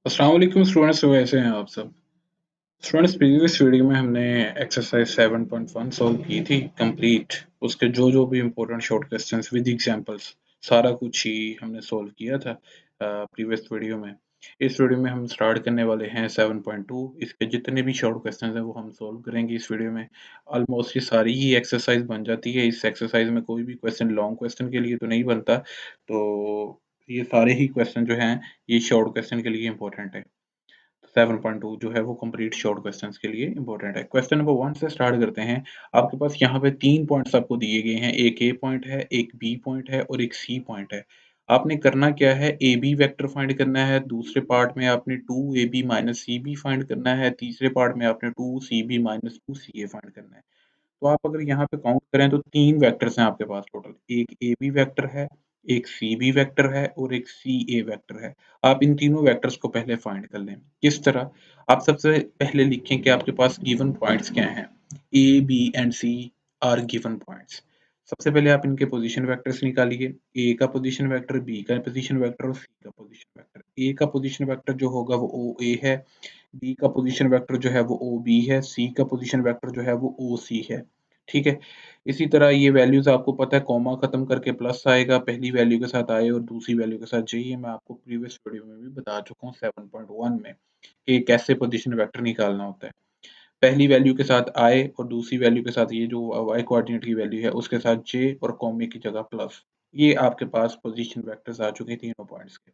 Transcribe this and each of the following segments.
अस्सलाम वालेकुम स्टूडेंट्स, तो कैसे हैं आप सब। स्टूडेंट्स, प्रीवियस वीडियो में हमने एक्सरसाइज 7.1 सॉल्व की थी कंप्लीट। उसके जो जो भी important short questions with examples सारा कुछ ही हमने सॉल्व किया था प्रीवियस वीडियो में। इस वीडियो में हम स्टार्ट करने वाले हैं 7.2। इसके जितने भी शॉर्ट क्वेश्चंस हैं वो हम सॉल्व करेंगे इस वीडियो में। ऑलमोस्ट ये सारी ही एक्सरसाइज बन जाती है। इस एक्सरसाइज में कोई भी क्वेश्चन लॉन्ग क्वेश्चन के लिए तो नहीं बनता, तो ये सारे ही क्वेश्चन जो हैं ये शॉर्ट क्वेश्चन के लिए इंपॉर्टेंट है। 7.2 जो है वो कंप्लीट शॉर्ट क्वेश्चंस के लिए इंपॉर्टेंट है। क्वेश्चन नंबर 1 से स्टार्ट करते हैं। आपके पास यहाँ पे 3 पॉइंट्स आपको दिए गए हैं। एक ए पॉइंट है, एक बी पॉइंट है और एक सी पॉइंट है। आपने करना क्या है, ए बी वेक्टर फाइंड करना है। दूसरे पार्ट में आपने 2ab minus C B find करना है। तीसरे पार्ट में आपने 2cb माइनस 2ca फाइंड करना है। तो आप अगर यहाँ पे काउंट करें तो 3 वेक्टर्स हैं आपके पास टोटल। एक ए बी वेक्टर है, एक सी बी वेक्टर है और एक सी ए वेक्टर है। आप इन तीनों वेक्टर्स को पहले फाइंड कर लें। किस तरह? आप सबसे पहले लिखें कि आपके पास गिवन पॉइंट्स क्या हैं। A, B and C are given points. सबसे पहले आप इनके पोजीशन वेक्टर्स निकालिए। ए का पोजीशन वेक्टर, बी का पोजीशन वेक्टर और सी का पोजीशन वेक्टर। ए का पोजीशन वेक्टर जो होगा वो ओ ए है, बी का पोजीशन वेक्टर जो है वो ओ बी है, सी का पोजीशन वेक्टर जो है वो ओ सी है। ठीक है। इसी तरह ये वैल्यूज आपको पता है, कॉमा खत्म करके प्लस आएगा, पहली वैल्यू के साथ आए और दूसरी वैल्यू के साथ जे। ये मैं आपको प्रीवियस वीडियो में भी बता चुका हूँ 7.1 में कि कैसे पोजीशन वेक्टर निकालना होता है। पहली वैल्यू के साथ आए और दूसरी वैल्यू के साथ ये जो वाई कोऑर्डिनेट की वैल्यू है उसके साथ जे और कॉमे की जगह प्लस। ये आपके पास पोजीशन वेक्टर्स आ चुके हैं तीनों पॉइंट्स के।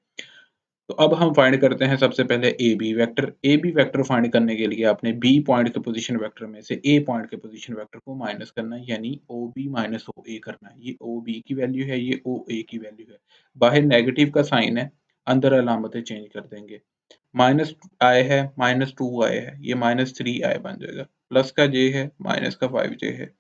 तो अब हम फाइंड करते हैं सबसे पहले A B vector. A B vector find करने के लिए आपने बी पॉइंट के पोजीशन वेक्टर में से ए पॉइंट के पोजीशन वेक्टर को माइनस करना है, यानी ओ बी माइनस ओ ए करना है। ये ओ बी की वैल्यू है, ये ओ ए की वैल्यू है। बाहर नेगेटिव का साइन है, अंदर अलामतें चेंज कर देंगे। माइनस आए है, माइनस टू आए है, ये माइनस थ्री आए बन जाएगा। प्लस का जे है, माइनस का फाइव जे है,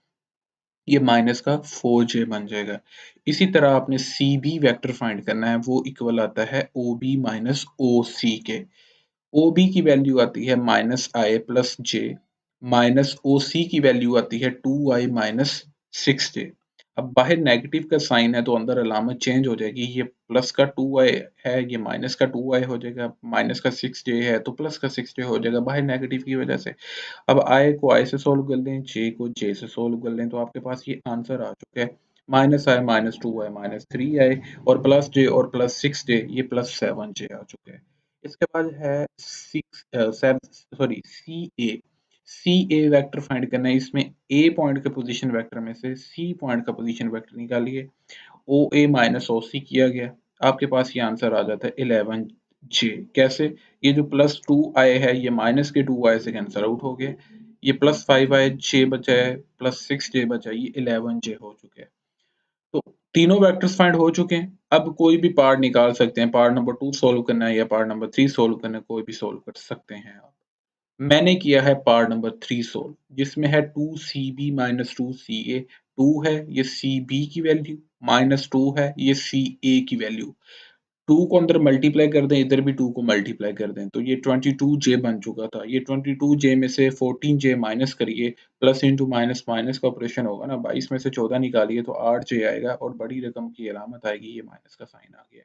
ये माइनस का 4j बन जाएगा। इसी तरह आपने सी बी वेक्टर फाइंड करना है, वो इक्वल आता है ओ बी माइनस ओ सी के। ओ बी की वैल्यू आती है माइनस आई प्लस जे, माइनस ओ सी की वैल्यू आती है 2i माइनस 6j। अब बाहर नेगेटिव का साइन है तो अंदर अलामत चेंज हो जाएगी। ये प्लस का 2i है, ये माइनस का 2i हो जाएगा। माइनस का 6j है तो प्लस का 6j हो जाएगा बाहर नेगेटिव की वजह से। अब आई को आई से सोल्व कर लें, जे को जे से सोल्व कर लें, तो आपके पास ये आंसर आ चुका है। माइनस आई माइनस टू आई माइनस थ्री आई और प्लस जे और प्लस 6j, ये प्लस 7j आ चुके हैं। इसके बाद है सी ए। सी ए वेक्टर फाइंड करना है। इसमें ए पॉइंट के पोजीशन वेक्टर में से सी पॉइंट का पोजीशन वेक्टर निकालिए। ओ ए माइनस ओ सी किया गया, आपके पास ये आंसर आ जाता है 11j। कैसे? ये जो प्लस टू आए है ये माइनस के टू आए से कैंसिल आउट हो गए। ये प्लस फाइव आए, जे बचा है, प्लस सिक्स जे बचा है, ये 11j हो चुके हैं। तो तीनों वेक्टर्स फाइंड हो चुके हैं। अब कोई भी पार्ट निकाल सकते हैं। पार्ट नंबर 2 सॉल्व करना है या पार्ट नंबर 3 सॉल्व करना है, कोई भी सॉल्व कर सकते हैं आप। मैंने किया है पार्ट नंबर 3 सॉल्व, जिसमें है 2cb माइनस 2ca। 2 है ये cb की वैल्यू, माइनस 2 है ये ca की वैल्यू। 2 को अंदर मल्टीप्लाई कर दें, इधर भी 2 को मल्टीप्लाई कर दें, तो ये 22j बन चुका था। ये 22j में से 14j माइनस करिए, प्लस इंटू माइनस माइनस का ऑपरेशन होगा ना, 22 में से 14 निकालिए तो 8j आएगा और बड़ी रकम की अलामत आएगी, ये माइनस का साइन आ गया।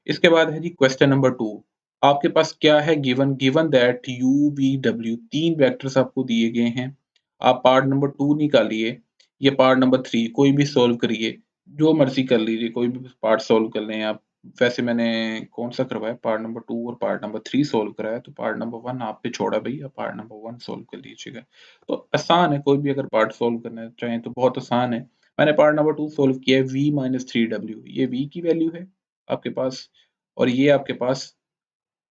इसके बाद है जी क्वेश्चन नंबर 2। आपके पास क्या है, given given that U V W, तीन वेक्टर्स आपको दिए गए हैं। आप पार्ट नंबर 2 निकालिए, ये पार्ट नंबर 3 कोई भी सॉल्व करिए, जो मर्जी कर लीजिए, कोई भी पार्ट सॉल्व कर लें आप। वैसे मैंने कौन सा करवाया, पार्ट नंबर 2 और पार्ट नंबर 3 सॉल्व कराया, तो पार्ट नंबर 1 आप पे छोड़ा भैया, पार्ट नंबर 1 सॉल्व कर लीजिएगा। तो आसान है, कोई भी अगर पार्ट सॉल्व करना चाहें तो बहुत आसान है। मैंने पार्ट नंबर 2 सॉल्व किया है। v माइनस थ्री डब्ल्यू, ये v की वैल्यू है आपके पास, और ये आपके पास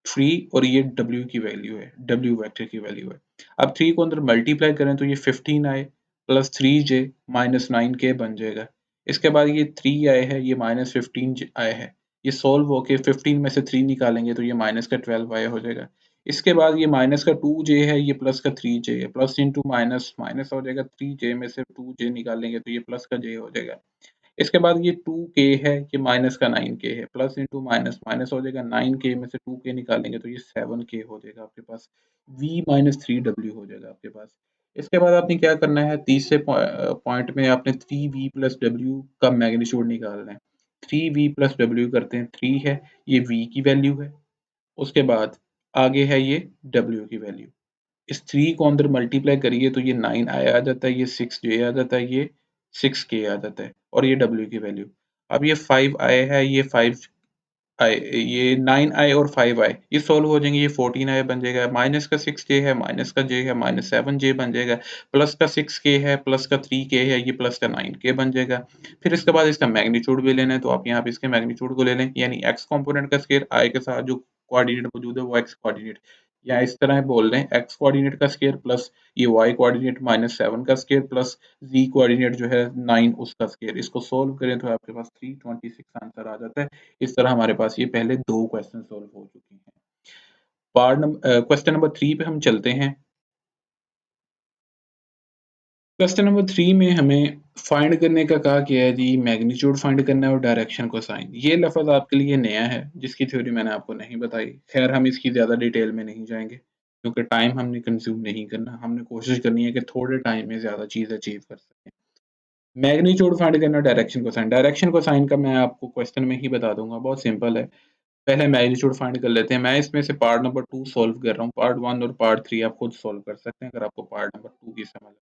3 और ये w की वैल्यू है, w वेक्टर की वैल्यू है। अब 3 को अंदर मल्टीप्लाई करें तो ये 15 आए प्लस 3j माइनस 9k बन जाएगा। इसके बाद ये 3 आए है, ये माइनस 15 आए है। ये सॉल्व होके 15 में से 3 निकालेंगे तो ये माइनस का 12 आया हो जाएगा। इसके बाद ये माइनस का 2j है, ये प्लस का 3j है, प्लस इंटू माइनस माइनस हो जाएगा। 3j में से 2j निकालेंगे तो ये प्लस का j हो जाएगा। इसके बाद ये 2k है, ये माइनस का 9k है, प्लस इंटू माइनस माइनस हो जाएगा। 9k में से 2k निकालेंगे तो ये 7k हो जाएगा आपके पास। v माइनस थ्री डब्ल्यू हो जाएगा आपके पास। इसके बाद आपने क्या करना है, तीसरे पॉइंट में आपने 3v प्लस डब्ल्यू का मैग्नीट्यूड निकालना है। 3v प्लस डब्ल्यू करते हैं, 3 है, ये v की वैल्यू है। उसके बाद आगे है ये W की वैल्यू। इस 3 को अंदर मल्टीप्लाई करिए तो ये 9i आ जाता है, ये 6j आ जाता है, ये 6k आ जाता है और ये W की वैल्यू। अब ये 5i है, ये 5 आई, ये 9i और 5i ये सॉल्व हो जाएंगे, ये 14i बन जाएगा, माइनस का 6j है, माइनस का j है, माइनस 7j बन जाएगा, प्लस का 6k है, प्लस का 3k है, ये प्लस का 9k बन जाएगा। फिर इसके बाद इसका मैग्नीट्यूड भी लेना है, तो आप यहाँ पे इसके मैग्नीट्यूड को ले लें, यानी x कंपोनेंट का स्क्वायर i के साथ जो कोऑर्डिनेट मौजूद है वो x कोऑर्डिनेट, या इस तरह बोल दें x कोऑर्डिनेट का स्क्वायर प्लस ये y कोऑर्डिनेट माइनस 7 का स्क्वायर प्लस z कोऑर्डिनेट जो है 9 उसका स्क्वायर। इसको सोल्व करें तो आपके पास 326 आंसर आ जाता है। इस तरह हमारे पास ये पहले 2 क्वेश्चन सॉल्व हो चुके हैं। क्वेश्चन नंबर 3 पे हम चलते हैं। क्वेश्चन नंबर 3 में हमें फाइंड करने का कहा गया है जी, मैग्नीट्यूड फाइंड करना है और डायरेक्शन कोसाइन। ये लफ्ज़ आपके लिए नया है, जिसकी थ्योरी मैंने आपको नहीं बताई। खैर हम इसकी ज़्यादा डिटेल में नहीं जाएँगे, क्योंकि टाइम हमने कंज़्यूम नहीं करना। हमने कोशिश करनी है कि थोड़े टाइम में ज़्यादा चीज़ अचीव कर सकें। मैग्नीट्यूड फाइंड करना, डायरेक्शन कोसाइन। डायरेक्शन कोसाइन का मैं आपको क्वेश्चन में ही बता दूँगा, बहुत सिंपल है। पहले मैग्नीट्यूड फाइंड कर लेते हैं। मैं इसमें से पार्ट नंबर 2 सॉल्व कर रहा हूँ। पार्ट 1 और पार्ट 3 आप खुद सॉल्व कर सकते हैं, अगर आपको पार्ट नंबर 2 की समझ आए।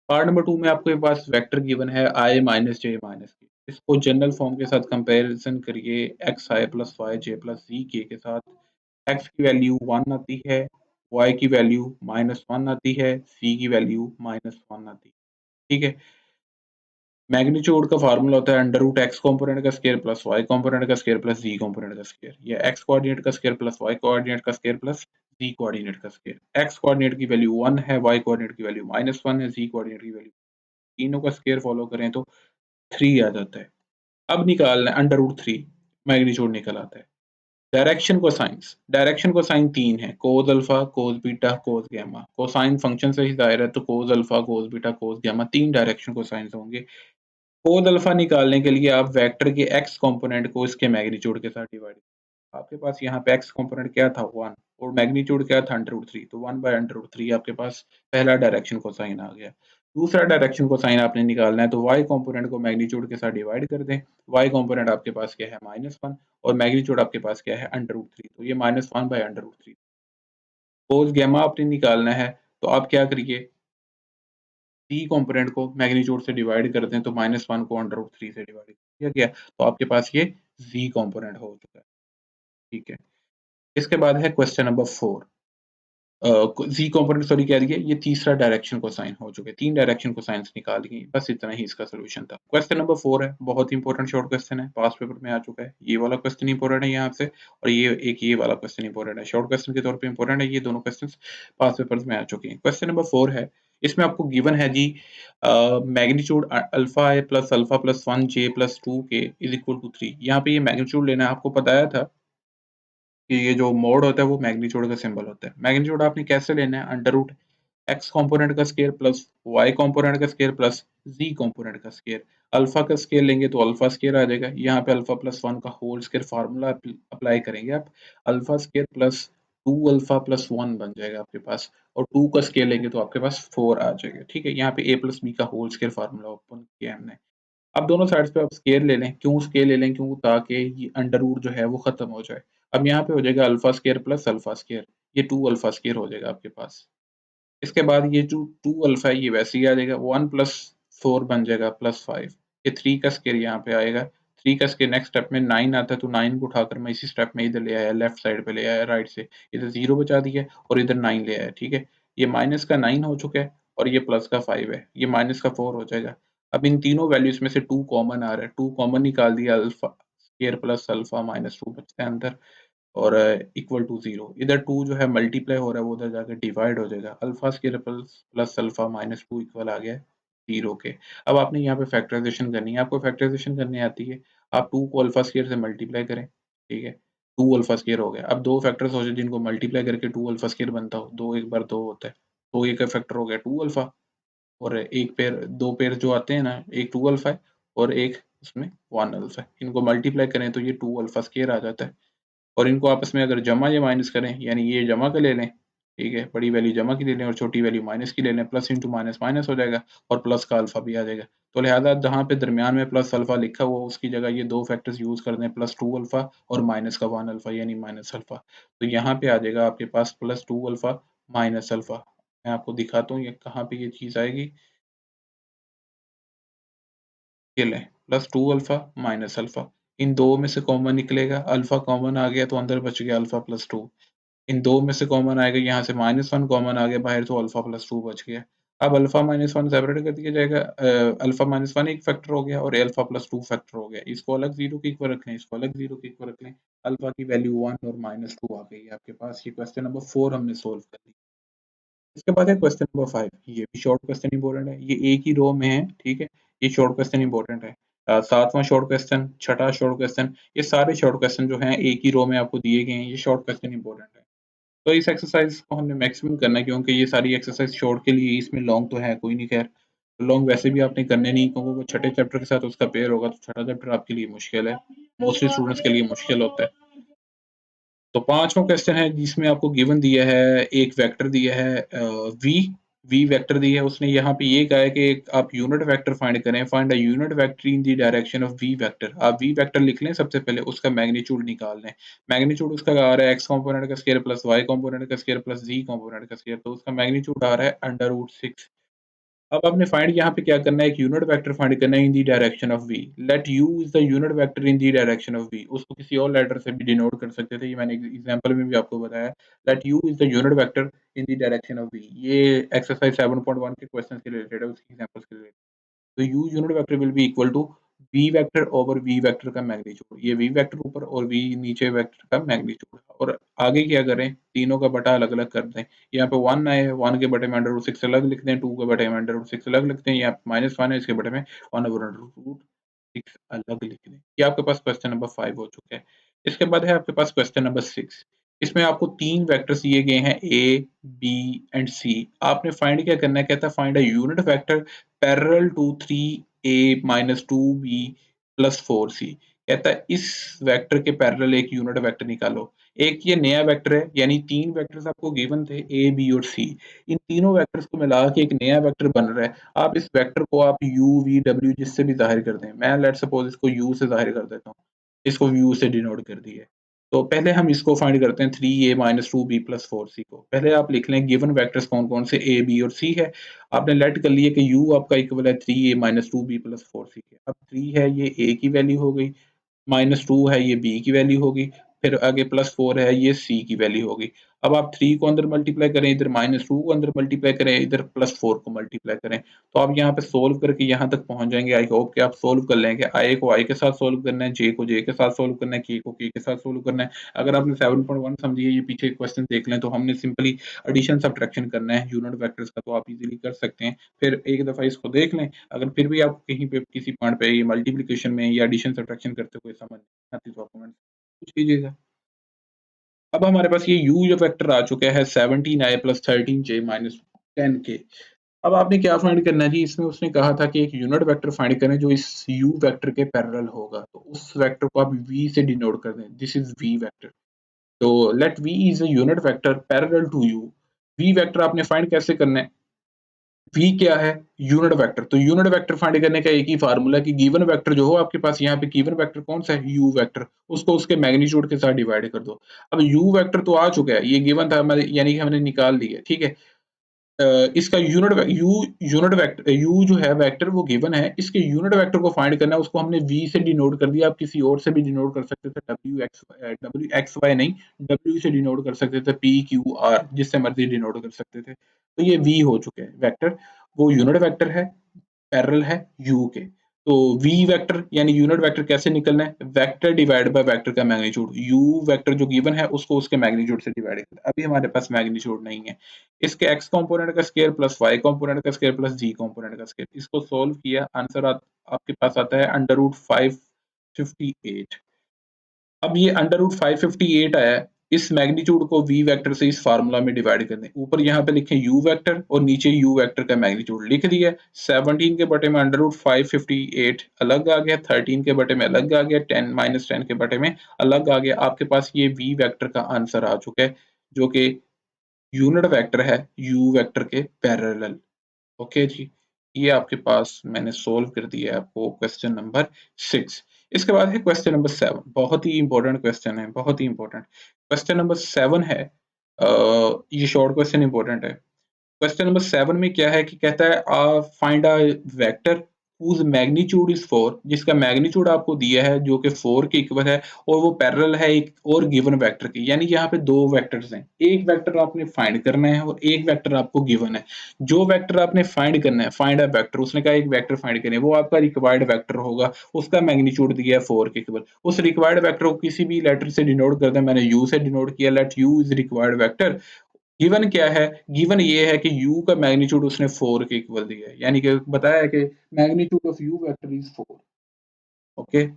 पार्ट नंबर 2 में आपके पास वेक्टर गिवन है i minus j minus k। इसको जनरल फॉर्म के साथ कंपैरिजन करिए, xi plus y j plus zk के साथ। x की वैल्यू 1 आती है, y की वैल्यू -1 आती है, c की वैल्यू -1 आती है। ठीक है? मैग्नीट्यूड का फार्मूला होता है अंडर रूट x कंपोनेंट का स्क्वायर प्लस y कंपोनेंट का स्क्वायर प्लस z कंपोनेंट का स्क्वायर, या x कोऑर्डिनेट का स्क्वायर प्लस y कोऑर्डिनेट का स्क्वायर प्लस z कोऑर्डिनेट का स्क्वायर। x कोऑर्डिनेट की वैल्यू 1 है, y कोऑर्डिनेट की वैल्यू -1 है, z कोऑर्डिनेट की वैल्यू, तीनों का स्क्वायर फॉलो करें तो 3 आ जाता है। अब निकालना है अंडर रूट 3, मैग्नीट्यूड निकल आता है। डायरेक्शन कोसाइन 3 है, cos alpha, cos beta, cos gamma. Cosine function से ही ज़ाहिर है, तो cos alpha, cos beta, cos gamma 3 direction cosines होंगे। कोस अल्फा निकालने के लिए आप वेक्टर के x कंपोनेंट को इसके मैग्नीट्यूड के साथ डिवाइड, आपके पास यहाँ पे x कंपोनेंट क्या था 1 और मैग्नीट्यूड क्या था √3, तो 1/√3 आपके पास पहला डायरेक्शन कोसाइन आ गया। दूसरा डायरेक्शन कोसाइन आपने निकालना है, तो y कंपोनेंट को मैग्नीट्यूड के साथ डिवाइड कर दें। y कंपोनेंट आपके पास क्या है -1 और मैग्नीट्यूड आपके पास क्या है √3, तो ये -1/√3। कोस गामा आपने निकालना है, तो आप क्या करिए, c कंपोनेंट को मैग्नीट्यूड से डिवाइड कर दें, तो -1 को √3 से डिवाइड किया गया, तो आपके पास ये z कंपोनेंट हो चुका है। ठीक है। इसके बाद है क्वेश्चन नंबर 4। जी कंपोनेंट सॉरी कह दिए, ये तीसरा डायरेक्शन कोसाइन हो चुके हैं। 3 डायरेक्शन कोसाइन्स निकाल लिए, बस इतना ही इसका सॉल्यूशन था। क्वेश्चन नंबर 4 है, बहुत इंपॉर्टेंट शॉर्ट क्वेश्चन है, पास्ट पेपर में आ चुका है। ये वाला क्वेश्चन इंपॉर्टेंट है यहाँ से, और ये वाला क्वेश्चन इंपॉर्टेंट है। शॉर्ट क्वेश्चन के तौर पे इंपॉर्टेंट है, ये दोनों क्वेश्चंस पास्ट पेपर्स में आ चुके हैं। क्वेश्चन नंबर 4 है, इसमें आपको गिवन है जी magnitude alpha i plus alpha plus 1 j plus 2 k is equal to 3। यहाँ पे ये मैग्नीट्यूड लेना है, आपको बताया था कि ये जो मोड होता है वो मैग्नीट्यूड का सिंबल होता है। मैग्नीट्यूड आपने कैसे लेना है, अंडर रूट x कंपोनेंट का स्क्वायर प्लस y कंपोनेंट का स्क्वायर प्लस z कंपोनेंट का स्क्वायर। अल्फा का स्क्वायर लेंगे तो अल्फा स्क्वायर आ जाएगा, यहाँ पे अल्फा प्लस 1 का होल स्क्वायर फार्मूला अप्लाई करेंगे आप, alpha square plus 2 alpha plus 1 बन जाएगा आपके पास, और 2 का स्क्वायर लेंगे तो आपके पास 4 आ जाएगा। ठीक है, यहाँ पे a प्लस बी का होल स्क्वायर फार्मूला ओपन किया हमने। अब दोनों साइड्स पे आप स्क्वायर ले लें, क्यों स्क्वायर ले लें, क्यों, ताकि ये अंडर रूट जो है वो खत्म हो जाए। अब यहाँ पे हो जाएगा alpha square plus alpha square, ये 2 अल्फा स्क्वायर हो जाएगा आपके पास। इसके बाद ये जो 2 अल्फा है ये वैसे ही आ जाएगा, 1 प्लस 4 बन जाएगा प्लस 5, ये 3 का स्क्वायर यहाँ पे आएगा। 3 का स्क्वायर नेक्स्ट स्टेप में 9 आता है, तो 9 को उठाकर मैं इसी स्टेप में इधर ले आया, लेफ्ट साइड पे ले आया, राइट से इधर 0 बचा दिया और इधर 9 ले आया। ठीक है, ये माइनस का 9 हो चुका है और ये प्लस का 5 है, ये माइनस का 4 हो जाएगा। अब इन तीनों वैल्यूज में से 2 कॉमन आ रहा है, 2 कॉमन निकाल दिया, alpha square plus alpha minus 2 बचता है अंदर, और इक्वल टू 0, इधर 2 जो है मल्टीप्लाई हो रहा है वो उधर जाके डिवाइड हो जाएगा, alpha square plus plus alpha minus 2 equal आ गया 0 के। अब आपने यहाँ पे फैक्टराइजेशन करनी है, आपको फैक्टराइजेशन करनी आती है, आप 2 को अल्फा स्क्वायर से मल्टीप्लाई करें। ठीक है, 2 अल्फा स्क्वायर हो गया। अब 2 फैक्टर्स हो जाए जिनको मल्टीप्लाई करके 2 अल्फा स्क्वायर बनता हो, 2 एक बार 2 होता है, तो एक फैक्टर हो गया 2 अल्फा, और एक पेयर, 2 पेयर जो आते हैं ना, एक 2 अल्फा है और एक उसमें 1 अल्फा है, इनको मल्टीप्लाई करें तो ये 2 अल्फा स्क्वायर आ जाता है, और इनको आपस में अगर जमा या माइनस करें, यानी ये जमा का ले लें ठीक है, बड़ी वैल्यू जमा की ले लें और छोटी वैल्यू माइनस की ले लें, प्लस इंटू माइनस माइनस हो जाएगा और प्लस का अल्फा भी आ जाएगा। तो लिहाजा जहाँ पे दरमियान में प्लस अल्फा लिखा हुआ उसकी जगह ये 2 फैक्टर्स यूज़ कर दें, प्लस 2 अल्फा और माइनस का 1 अल्फा यानी माइनस अल्फा। तो यहाँ पे आ जाएगा आपके पास प्लस 2 अल्फा माइनस अल्फा। मैं आपको दिखाता हूँ ये कहाँ पे ये चीज़ आएगी। ये लें, प्लस 2 अल्फा माइनस अल्फा। इन 2 में से कॉमन निकलेगा, अल्फा कॉमन आ गया तो अंदर बच गया अल्फा प्लस 2। इन 2 में से कॉमन आएगा, यहाँ से -1 कॉमन आ गया बाहर तो अल्फा प्लस 2 बच गया। अब अल्फा -1 सेपरेट कर दिया जाएगा, अल्फा -1 एक फैक्टर हो गया और अल्फा प्लस 2 फैक्टर हो गया। इसको अलग 0 के इक्वल रख लें, इसको अलग 0 के इक्वल रख लें। अल्फा की वैल्यू 1 और -2 आ गई है आपके पास। ये क्वेश्चन नंबर 4 हमने सोल्व कर लिया। इसके बाद है क्वेश्चन नंबर 5। ये भी शॉर्ट क्वेश्चन इंपॉर्टेंट है। ये एक ही रो में है, ठीक है? ये शॉर्ट क्वेश्चन इंपॉर्टेंट है। 7वां शॉर्ट क्वेश्चन, छठा शॉर्ट क्वेश्चन, ये सारे शॉर्ट क्वेश्चन जो हैं एक ही रो में आपको दिए गए हैं। ये शॉर्ट क्वेश्चन इंपॉर्टेंट है। तो इस एक्सरसाइज को हमने मैक्सिमम करना है क्योंकि ये सारी एक्सरसाइज शॉर्ट के लिए, इसमें लॉन्ग तो है कोई नहीं। खैर लॉन्ग वैसे भी आपने करने नहीं क्योंकि वो छठे चैप्टर के साथ उसका पेयर होगा, तो छठा चैप्टर आपके लिए मुश्किल है, मोस्टली स्टूडेंट्स के लिए मुश्किल होता है। तो पांचवा क्वेश्चन है जिसमें आपको गिवन दिया है, एक वेक्टर दिया है वी वी वेक्टर दिया है। उसने यहाँ पे ये कहा है कि आप यूनिट वेक्टर फाइंड करें, find a unit vector in the direction of V vector. आप वी वेक्टर लिख लें, सबसे पहले उसका मैग्नीट्यूड निकाल लें। मैग्नीट्यूड उसका आ रहा है एक्स कंपोनेंट का स्क्वायर प्लस वाई कंपोनेंट का स्क्वायर प्लस जी कंपोनेंट का स्क्वायर, तो उसका मैग्नीट्यूड आ रहा है √6। अब आपने फाइंड यहाँ पे क्या करना है, एक यूनिट वेक्टर फाइंड करना है in the direction of v। Let u is the unit vector in the direction of v। उसको किसी और लेटर से भी डिनोट कर सकते थे, ये मैंने एग्जांपल में भी आपको बताया। Let u is the unit vector in the direction of v। ये एक्सरसाइज 7.1 के क्वेश्चन के रिलेटेड है, उसकी एग्जांपल्स के रिलेटेड। तो u unit vector will be equal to v vector over v vector का मैग्नीट्यूड। ये v वेक्टर ऊपर और v नीचे वेक्टर का मैग्नीट्यूड। और आगे क्या करें, तीनों का बटा अलग अलग कर दें। यहाँ पे 1 आए, 1 के बटे में √6 अलग लिख दें, 2 के बटे में √6 अलग लिखते हैं, यहाँ -1 है इसके बटे में 1/√6 अलग लिख दें। ये आपके पास क्वेश्चन नंबर 5 हो चुका है। इसके बाद है आपके पास क्वेश्चन नंबर 6। इसमें आपको 3 वेक्टर्स दिए गए हैं ए, बी एंड सी। आपने फाइंड क्या करना है, कहता है find a unit vector parallel to 3a minus 2b plus 4c। कहता है इस वेक्टर के पैरेलल एक यूनिट वेक्टर निकालो। एक ये नया वेक्टर है, यानी 3 वेक्टर्स आपको गिवन थे a, b और c। इन तीनों वेक्टर्स को मिला के एक नया वेक्टर बन रहा है। आप इस वेक्टर को आप u, v, w जिससे भी ज़ाहिर कर दें। मैं लेट्स सपोज इसको u से ज़ाहिर कर देता हूँ। इसको u से डिनोट कर दिया है। तो पहले हम इसको फाइंड करते हैं 3a minus 2b plus 4c को। पहले आप लिख लें गिवन वेक्टर्स कौन-कौन से a, b और c है। आपने लेट कर लिया कि u आपका इक्वल है 3a minus 2b plus 4c के। अब 3 है ये a की वैल्यू हो गई, -2 है ये b की वैल्यू होगी, फिर आगे +4 है ये c की वैल्यू होगी। अब आप 3 को अंदर मल्टीप्लाई करें, इधर -2 को अंदर मल्टीप्लाई करें, इधर +4 को मल्टीप्लाई करें। तो आप यहाँ पे सोल्व करके यहाँ तक पहुँच जाएँगे। आई होप कि आप सोल्व कर लेंगे। i को i के साथ सोल्व करना है, j को j के साथ सोल्व करना है, k को k के साथ सोल्व करना है। अगर आपने 7.1 समझी है, ये पीछे क्वेश्चन देख लें, तो हमने सिंपली एडिशन सब्ट्रैक्शन करना है यूनिट वेक्टर्स का, तो आप इजीली कर सकते हैं। फिर एक दफ़ा इसको देख लें, अगर फिर भी आप कहीं पे किसी पॉइंट पे ये मल्टीप्लिकेशन में या एडिशन सब्ट्रैक्शन करते हुए समझ नहीं आती तो आप कमेंट पूछ लीजिएगा। अब हमारे पास ये u जो वेक्टर आ चुका है 17i plus 13j minus 10k। अब आपने क्या फाइंड करना है जी, इसमें उसने कहा था कि एक यूनिट वेक्टर फाइंड करें जो इस u वेक्टर के पैरेलल होगा। तो उस वेक्टर को आप v से डिनोट कर दें, दिस इज v वेक्टर। तो let v is a unit vector parallel to u। v vector आपने फाइंड कैसे करना है, v क्या है, यूनिट वेक्टर। तो यूनिट वेक्टर फाइंड करने का एक ही फार्मूला है कि गिवन वेक्टर जो हो आपके पास, यहाँ पे गिवन वेक्टर कौन सा है, u वेक्टर, उसको उसके मैग्नीट्यूड के साथ डिवाइड कर दो। अब u वेक्टर तो आ चुका है, ये गिवन था हमारे, यानी कि हमने निकाल लिया, ठीक है। इसका यूनिट वेक्टर u जो है वेक्टर वो गिवन है, इसके यूनिट वेक्टर को फाइंड करना है, उसको हमने v से डिनोट कर दिया। आप किसी और से भी डिनोट कर सकते थे, w x y नहीं, w से डिनोट कर सकते थे, p q r जिससे मर्जी डिनोट कर सकते थे। तो ये v हो चुके हैं वेक्टर, वो यूनिट वेक्टर है, पैरेलल है u के। तो v वेक्टर यानी यूनिट वेक्टर कैसे निकलना है, वेक्टर डिवाइड बाय वेक्टर का मैग्नीट्यूड। u वेक्टर जो गिवन है उसको उसके मैग्नीट्यूड से डिवाइड करना है। अभी हमारे पास मैग्नीट्यूड नहीं है। इसके x कंपोनेंट का स्क्वायर प्लस y कंपोनेंट का स्क्वायर प्लस g कंपोनेंट का स्क्वायर, इसको सोल्व किया, आंसर आपके पास आता है √558। अब ये √558 आया है, इस मैग्नीट्यूड को v वेक्टर से इस फार्मूला में डिवाइड कर दें। ऊपर यहाँ पे लिखें u वेक्टर और नीचे u वेक्टर का मैग्नीट्यूड लिख दिया। 17 के बटे में √558 अलग आ गया, 13 के बटे में अलग आ गया, 10 के बटे में अलग आ गया। आपके पास ये v वेक्टर का आंसर आ चुका है, जो कि यूनिट वेक्टर है u वेक्टर के पैरेलल। ओके जी, ये आपके पास मैंने सोल्व कर दिया है आपको क्वेश्चन नंबर 6। इसके बाद है क्वेश्चन नंबर 7, बहुत ही इंपॉर्टेंट क्वेश्चन है, बहुत ही इंपॉर्टेंट क्वेश्चन नंबर 7 है। ये शॉर्ट क्वेश्चन इंपॉर्टेंट है। क्वेश्चन नंबर 7 में क्या है कि कहता है find a vector whose magnitude is 4, जिसका मैग्नीट्यूड आपको दिया है जो कि 4 के इक्वल है और वो पैरेलल है एक और गिवन वेक्टर के। यानी यहाँ पे दो वेक्टर्स हैं, एक वेक्टर आपने फाइंड करना है और एक वेक्टर आपको गिवन है। जो वेक्टर आपने फाइंड करना है, फाइंड अ वेक्टर, उसने कहा एक वेक्टर फाइंड करना है, वो आपका रिक्वायर्ड वेक्टर होगा, उसका मैग्नीट्यूड दिया है 4 के इक्वल। उस रिक्वायर्ड वेक्टर को किसी भी लेटर से डिनोट कर दें, मैंने यू से डिनोट किया, let you is required vector. Given क्या है? गिवन ये है कि u का मैग्नीट्यूड उसने 4 के इक्वल दिया है, यानी कि बताया है कि magnitude of u vector is 4। Okay,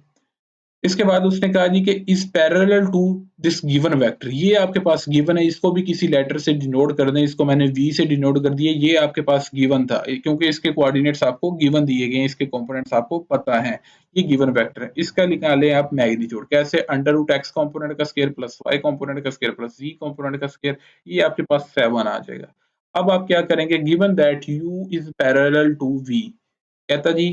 इसके बाद उसने कहा जी कि is parallel to this given vector, ये आपके पास गिवन है, इसको भी किसी लेटर से डिनोट कर दें, इसको मैंने v से डिनोट कर दिया, ये आपके पास गिवन था क्योंकि इसके कोऑर्डिनेट्स आपको गिवन दिए गए हैं, इसके कंपोनेंट्स आपको पता है, ये गिवन वेक्टर है। इसका निकालें आप मैग्नीट्यूड, कैसे? अंडर रूट एक्स कॉम्पोनेंट का स्क्वायर प्लस वाई कॉम्पोनेंट का स्क्वायर प्लस जी कॉम्पोनेंट का स्क्वायर, ये आपके पास 7 आ जाएगा। अब आप क्या करेंगे? Given that u is parallel to v, कहता जी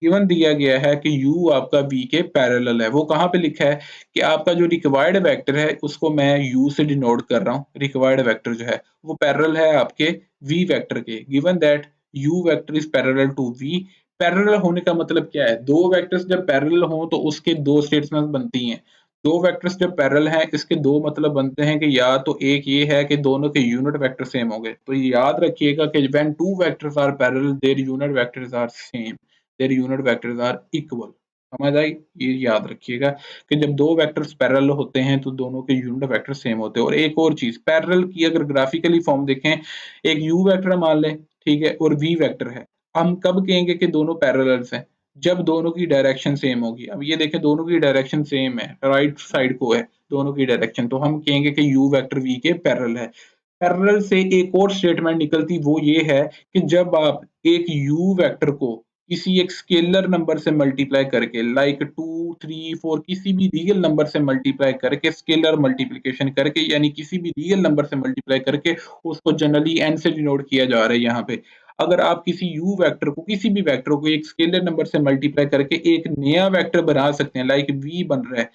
गिवन दिया गया है कि u आपका v के पैरेलल है। वो कहाँ पे लिखा है कि आपका जो रिक्वायर्ड वेक्टर है उसको मैं u से डिनोट कर रहा हूँ, रिक्वायर्ड वेक्टर जो है वो पैरेलल है आपके v वेक्टर के। Given that u vector is parallel to v, parallel होने का मतलब क्या है? दो वेक्टर्स जब पैरेलल हों तो उसके दो स्टेटमेंट्स बनती हैं। दो वेक्टर्स जब पैरेलल हैं इसके दो मतलब बनते हैं कि या तो एक ये है कि दोनों के यूनिट वेक्टर सेम होंगे, तो याद रखिएगा कि when two vectors are parallel their unit vectors are same, their unit vectors are equal. समझ आई? ये याद रखिएगा कि जब दो वेक्टर्स पैरेलल होते हैं तो दोनों के यूनिट वेक्टर सेम होते हैं। और एक और चीज, पैरेलल की अगर ग्राफिकली फॉर्म देखें, एक यू वेक्टर मान लें, ठीक है, और वी वेक्टर है, हम कब कहेंगे कि दोनों पैरेलल्स हैं? जब दोनों की डायरेक्शन सेम होगी। अब ये देखें दोनों की डायरेक्शन सेम है, राइट साइड को है दोनों की डायरेक्शन, तो हम कहेंगे कि यू वेक्टर वी के पैरेलल है। पैरेलल से एक और स्टेटमेंट निकलती, वो ये है कि जब आप एक यू वेक्टर को किसी एक स्केलर नंबर से मल्टीप्लाई करके, लाइक 2 3 4 किसी भी रियल नंबर से मल्टीप्लाई करके, स्केलर मल्टीप्लिकेशन करके, यानी किसी भी रियल नंबर से मल्टीप्लाई करके, उसको जनरली एन से डिनोट किया जा रहा है यहाँ पे। अगर आप किसी यू वेक्टर को, किसी भी वेक्टर को एक स्केलर नंबर से मल्टीप्लाई करके एक नया वेक्टर बना सकते हैं, लाइक वी बन रहा है।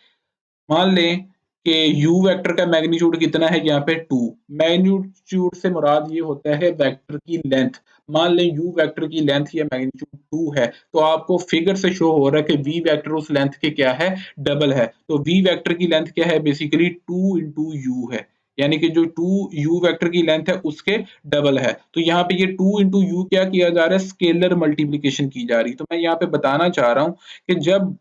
मान लें कि u वेक्टर का मैग्नीट्यूड कितना है यहाँ पे 2। मैग्नीट्यूड से मुराद ये होता है वेक्टर की लेंथ। मान लें u वेक्टर की लेंथ या मैग्नीट्यूड 2 है, तो आपको फिगर से शो हो रहा है कि v वेक्टर उस लेंथ के क्या है? डबल है। तो v वेक्टर की लेंथ क्या है? बेसिकली 2 इंटू यू है, यानी कि जो 2 u वेक्टर की लेंथ है उसके डबल है। तो यहाँ पे ये 2 इंटू यू क्या किया जा रहा है? स्केलर मल्टीप्लिकेशन की जा रही है। तो मैं यहाँ पे बताना चाह रहा हूँ कि जब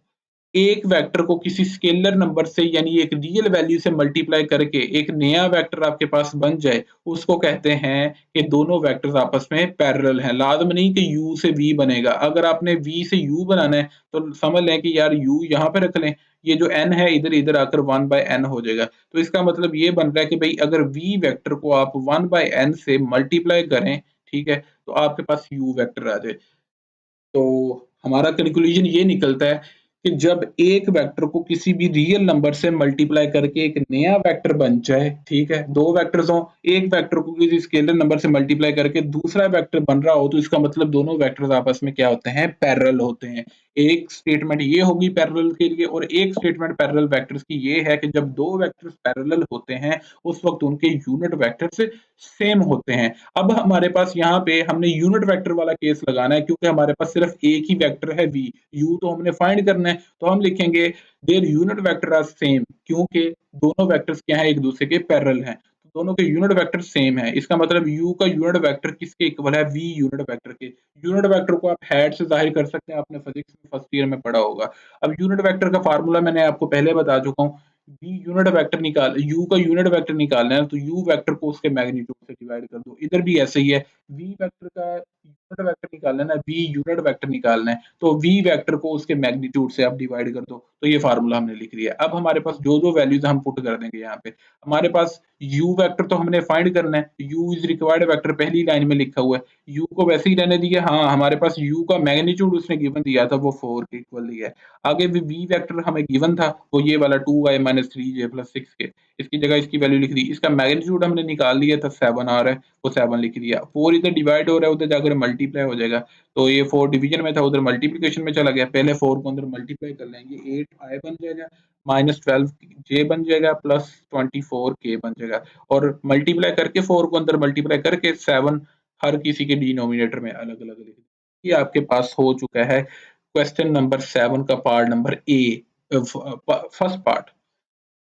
एक वेक्टर को किसी स्केलर नंबर से, यानी एक रियल वैल्यू से मल्टीप्लाई करके एक नया वेक्टर आपके पास बन जाए, उसको कहते हैं कि दोनों वेक्टर्स आपस में पैरेलल हैं। लाजम नहीं कि u से v बनेगा। अगर आपने v से u बनाना है तो समझ लें कि यार u यहाँ पे रख लें, ये जो n है इधर इधर आकर 1 बाय n हो जाएगा। तो इसका मतलब ये बन रहा है कि भाई अगर v वेक्टर को आप 1 बाय n से मल्टीप्लाई करें, ठीक है, तो आपके पास u वेक्टर आ जाए। तो हमारा कंक्लूजन ये निकलता है कि जब एक वेक्टर को किसी भी रियल नंबर से मल्टीप्लाई करके एक नया वेक्टर बन जाए, ठीक है, दो वेक्टर्स हो, एक वेक्टर को किसी स्केलर नंबर से मल्टीप्लाई करके दूसरा वेक्टर बन रहा हो, तो इसका मतलब दोनों वेक्टर्स आपस में क्या होते हैं? पैरेलल होते हैं। एक स्टेटमेंट ये होगी पैरेलल के लिए, और एक स्टेटमेंट पैरेलल वेक्टर्स की ये है कि जब दो वेक्टर्स पैरेलल होते हैं उस वक्त उनके यूनिट वेक्टर्स सेम होते हैं। अब हमारे पास यहाँ पे हमने यूनिट वेक्टर वाला केस लगाना है क्योंकि हमारे पास सिर्फ एक ही वेक्टर है v, u तो हमने फाइंड करना है, तो हम लिखेंगे their unit vector are same, क्योंकि दोनों वेक्टर्स क्या है? एक दूसरे के पैरेलल हैं, तो दोनों के यूनिट वेक्टर सेम है। इसका मतलब u का यूनिट वेक्टर किसके इक्वल है? v यूनिट वेक्टर के। यूनिट वेक्टर को आप हेड से जाहिर कर सकते हैं, आपने फिजिक्स में फर्स्ट ईयर में पढ़ा होगा। अब यूनिट वेक्टर का फार्मूला मैंने आपको पहले बता चुका हूँ। v यूनिट वेक्टर निकाल, u का यूनिट वेक्टर निकालना है तो u वेक्टर को उसके मैग्नीट्यूड से डिवाइड कर दो। इधर भी ऐसे ही है, v वेक्टर का यूनिट वेक्टर निकालना है, v यूनिट वेक्टर निकालना है तो v वेक्टर को उसके मैग्नीट्यूड से आप डिवाइड कर दो। तो ये फार्मूला हमने लिख दिया। अब हमारे पास जो वैल्यूज हम पुट कर देंगे यहाँ पे, हमारे पास u वेक्टर तो हमने फाइंड करना है, u इज रिक्वायर्ड वेक्टर पहली लाइन में लिखा हुआ है, u को वैसे ही रहने दिया। हाँ, हमारे पास u का मैग्नीट्यूड उसने गिवन दिया था, वो 4 के इक्वल दिया है। आगे भी v वेक्टर हमें गिवन था, वो ये वाला 2y minus 3j plus 6k, इसकी जगह इसकी वैल्यू लिख दी। इसका मैग्नीट्यूड हमने निकाल लिया था, 7 आ रहा है, वो 7 लिख दिया। 4 इधर डिवाइड हो रहा है, उधर जाकर मल्टीप्लाई हो जाएगा, तो ये 4 डिवीजन में था, उधर मल्टीप्लिकेशन में चला गया। पहले 4 को अंदर मल्टीप्लाई कर लेंगे, 8i बन जाएगा, माइनस 12j बन जाएगा, प्लस 24k बन जाएगा, और मल्टीप्लाई करके 4 को अंदर मल्टीप्लाई करके 7 हर किसी के डिनोमिनेटर में अलग अलग लिख दिया। ये आपके पास हो चुका है क्वेश्चन नंबर 7 का part number A, first part.